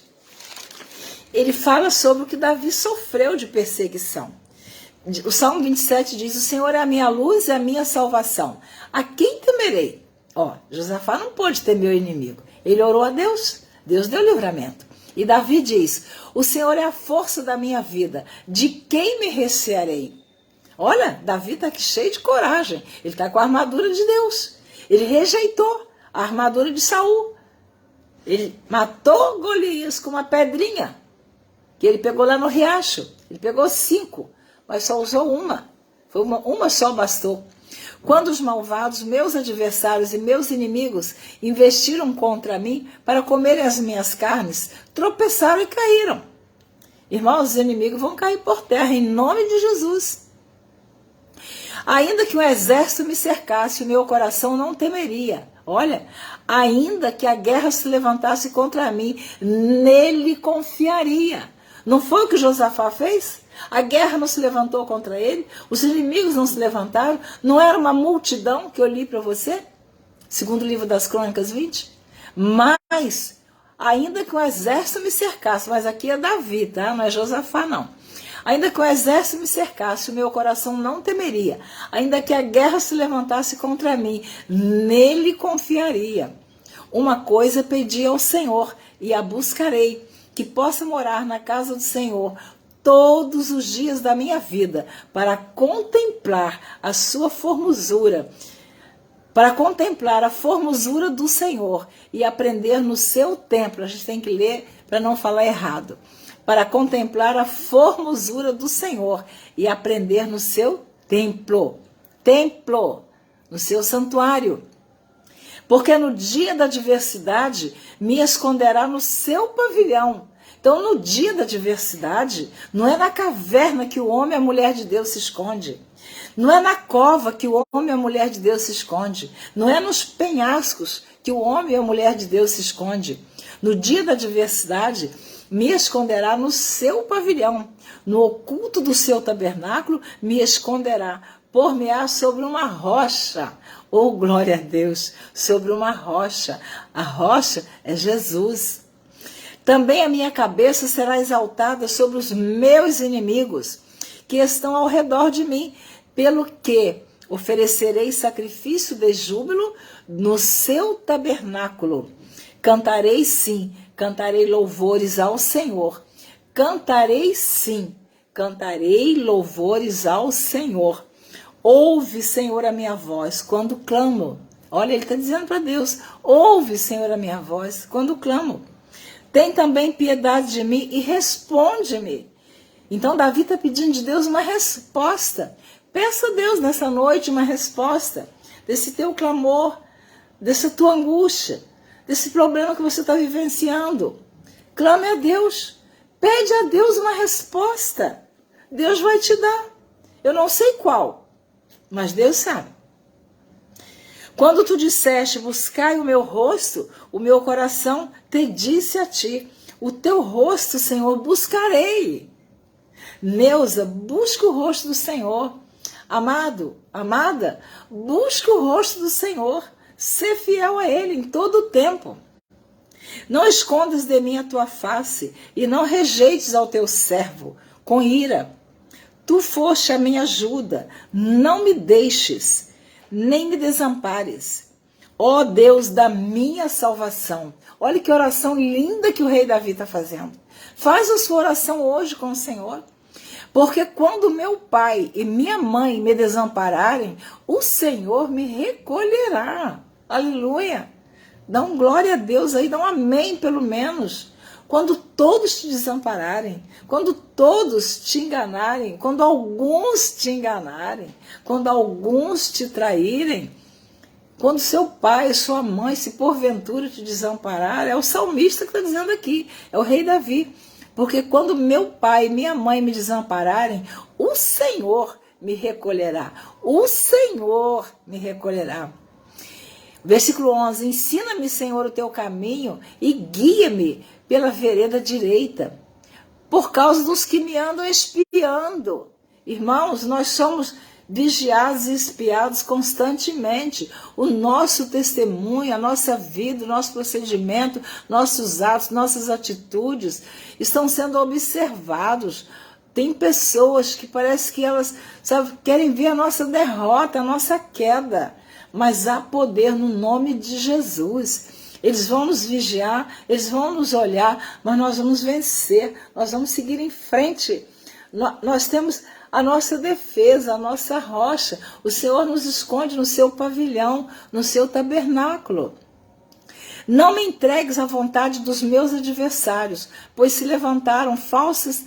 ele fala sobre o que Davi sofreu de perseguição. O Salmo 27 diz, o Senhor é a minha luz e a minha salvação. A quem temerei? Josafá não pôde temer o inimigo. Ele orou a Deus, Deus deu livramento. E Davi diz, o Senhor é a força da minha vida, de quem me recearei? Olha, Davi está aqui cheio de coragem, ele está com a armadura de Deus. Ele rejeitou a armadura de Saul. Ele matou Golias com uma pedrinha, que ele pegou lá no riacho. Ele pegou 5, mas só usou uma. Uma só bastou. Quando os malvados, meus adversários e meus inimigos investiram contra mim para comerem as minhas carnes, tropeçaram e caíram. Irmãos, os inimigos vão cair por terra em nome de Jesus. Ainda que um exército me cercasse, o meu coração não temeria. Olha, ainda que a guerra se levantasse contra mim, nele confiaria. Não foi o que Josafá fez? A guerra não se levantou contra ele, os inimigos não se levantaram, não era uma multidão que eu li para você? Segundo o livro das Crônicas 20. Mas, ainda que o exército me cercasse, mas aqui é Davi, tá? Não é Josafá, não. Ainda que o exército me cercasse, o meu coração não temeria. Ainda que a guerra se levantasse contra mim, nele confiaria. Uma coisa pedi ao Senhor e a buscarei, que possa morar na casa do Senhor todos os dias da minha vida, para contemplar a sua formosura, para contemplar a formosura do Senhor e aprender no seu templo. A gente tem que ler para não falar errado. Para contemplar a formosura do Senhor e aprender no seu templo, no seu santuário. Porque no dia da adversidade me esconderá no seu pavilhão. Então, no dia da adversidade, não é na caverna que o homem e a mulher de Deus se esconde. Não é na cova que o homem e a mulher de Deus se esconde. Não é nos penhascos que o homem e a mulher de Deus se esconde. No dia da adversidade, me esconderá no seu pavilhão. No oculto do seu tabernáculo, me esconderá. Por-me-á sobre uma rocha. Oh, glória a Deus, sobre uma rocha. A rocha é Jesus. Também a minha cabeça será exaltada sobre os meus inimigos, que estão ao redor de mim, pelo que oferecerei sacrifício de júbilo no seu tabernáculo. Cantarei sim, cantarei louvores ao Senhor. Cantarei sim, cantarei louvores ao Senhor. Ouve, Senhor, a minha voz quando clamo. Olha, ele está dizendo para Deus, ouve, Senhor, a minha voz quando clamo. Tem também piedade de mim e responde-me. Então Davi está pedindo de Deus uma resposta. Peça a Deus nessa noite uma resposta desse teu clamor, dessa tua angústia, desse problema que você está vivenciando. Clame a Deus. Pede a Deus uma resposta. Deus vai te dar. Eu não sei qual, mas Deus sabe. Quando tu disseste, buscai o meu rosto, o meu coração te disse a ti, o teu rosto, Senhor, buscarei. Neuza, busca o rosto do Senhor. Amado, amada, busca o rosto do Senhor. Sê fiel a Ele em todo o tempo. Não escondas de mim a tua face e não rejeites ao teu servo com ira. Tu foste a minha ajuda, não me deixes, nem me desampares. Ó Deus da minha salvação. Olha que oração linda que o rei Davi está fazendo. Faz a sua oração hoje com o Senhor. Porque quando meu pai e minha mãe me desampararem, o Senhor me recolherá. Aleluia. Dá um glória a Deus aí, dá um amém pelo menos. quando todos te desampararem, quando todos te enganarem, quando alguns te enganarem, quando alguns te traírem, quando seu pai, sua mãe, se porventura te desamparar, é o salmista que está dizendo aqui, é o rei Davi. Porque quando meu pai e minha mãe me desampararem, o Senhor me recolherá. O Senhor me recolherá. Versículo 11, ensina-me, Senhor, o teu caminho e guia-me pela vereda direita, por causa dos que me andam espiando. Irmãos, nós somos vigiados e espiados constantemente. O nosso testemunho, a nossa vida, o nosso procedimento, nossos atos, nossas atitudes estão sendo observados. Tem pessoas que parece que elas, sabe, querem ver a nossa derrota, a nossa queda, mas há poder no nome de Jesus. Eles vão nos vigiar, eles vão nos olhar, mas nós vamos vencer, nós vamos seguir em frente. Nós temos a nossa defesa, a nossa rocha. O Senhor nos esconde no seu pavilhão, no seu tabernáculo. Não me entregues à vontade dos meus adversários, pois se levantaram falsas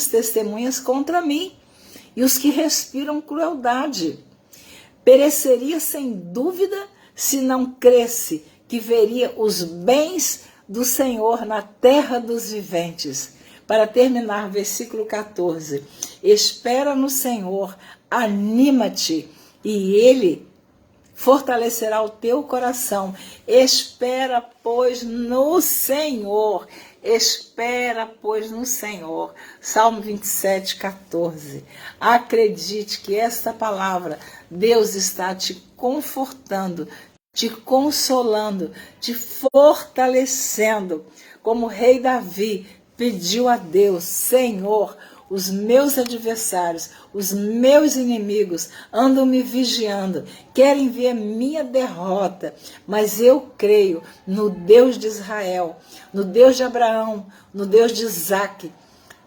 testemunhas contra mim, e os que respiram crueldade. Pereceria sem dúvida se não cresse que veria os bens do Senhor na terra dos viventes. Para terminar, versículo 14. Espera no Senhor, anímate, e Ele fortalecerá o teu coração. Espera, pois, no Senhor. Espera, pois, no Senhor. Salmo 27, 14. Acredite que esta palavra, Deus está te confortando, te consolando, te fortalecendo. Como o rei Davi pediu a Deus, Senhor, os meus adversários, os meus inimigos andam me vigiando, querem ver a minha derrota, mas eu creio no Deus de Israel, no Deus de Abraão, no Deus de Isaac,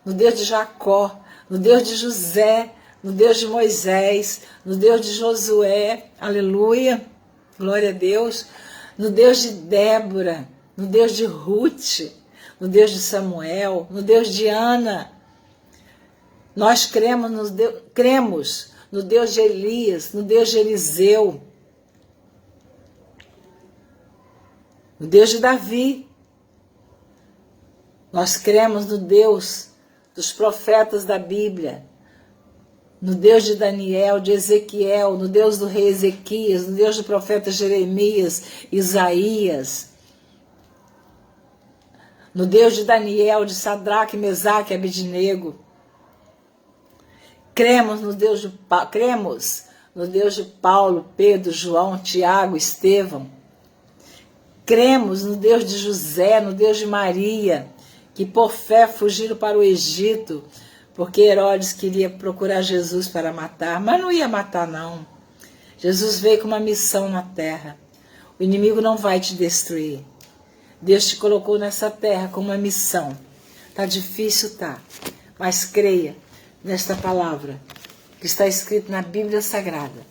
no Deus de Jacó, no Deus de José, no Deus de Moisés, no Deus de Josué, aleluia, glória a Deus, no Deus de Débora, no Deus de Ruth, no Deus de Samuel, no Deus de Ana. Nós cremos no Deus de Elias, no Deus de Eliseu, no Deus de Davi. Nós cremos no Deus dos profetas da Bíblia, no Deus de Daniel, de Ezequiel, no Deus do rei Ezequias, no Deus do profeta Jeremias, Isaías, no Deus de Daniel, de Sadraque, Mesaque e Abednego. Cremos no Deus de Paulo, Pedro, João, Tiago, Estevão. Cremos no Deus de José, no Deus de Maria, que por fé fugiram para o Egito, porque Herodes queria procurar Jesus para matar, mas não ia matar não. Jesus veio com uma missão na terra. O inimigo não vai te destruir. Deus te colocou nessa terra com uma missão. Tá difícil, tá? Mas creia nesta palavra que está escrito na Bíblia Sagrada.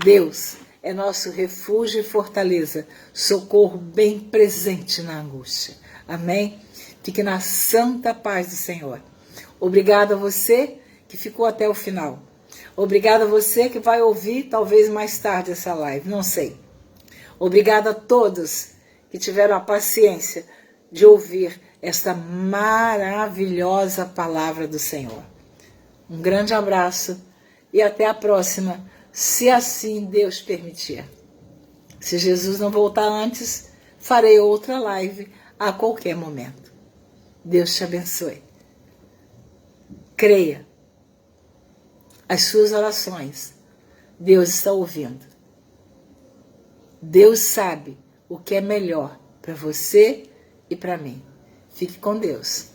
Deus é nosso refúgio e fortaleza, socorro bem presente na angústia. Amém? Fique na santa paz do Senhor. Obrigado a você que ficou até o final. Obrigado a você que vai ouvir talvez mais tarde essa live, não sei. Obrigado a todos que tiveram a paciência de ouvir esta maravilhosa palavra do Senhor. Um grande abraço e até a próxima, se assim Deus permitir. Se Jesus não voltar antes, farei outra live a qualquer momento. Deus te abençoe. Creia. As suas orações, Deus está ouvindo. Deus sabe o que é melhor para você e para mim. Fique com Deus.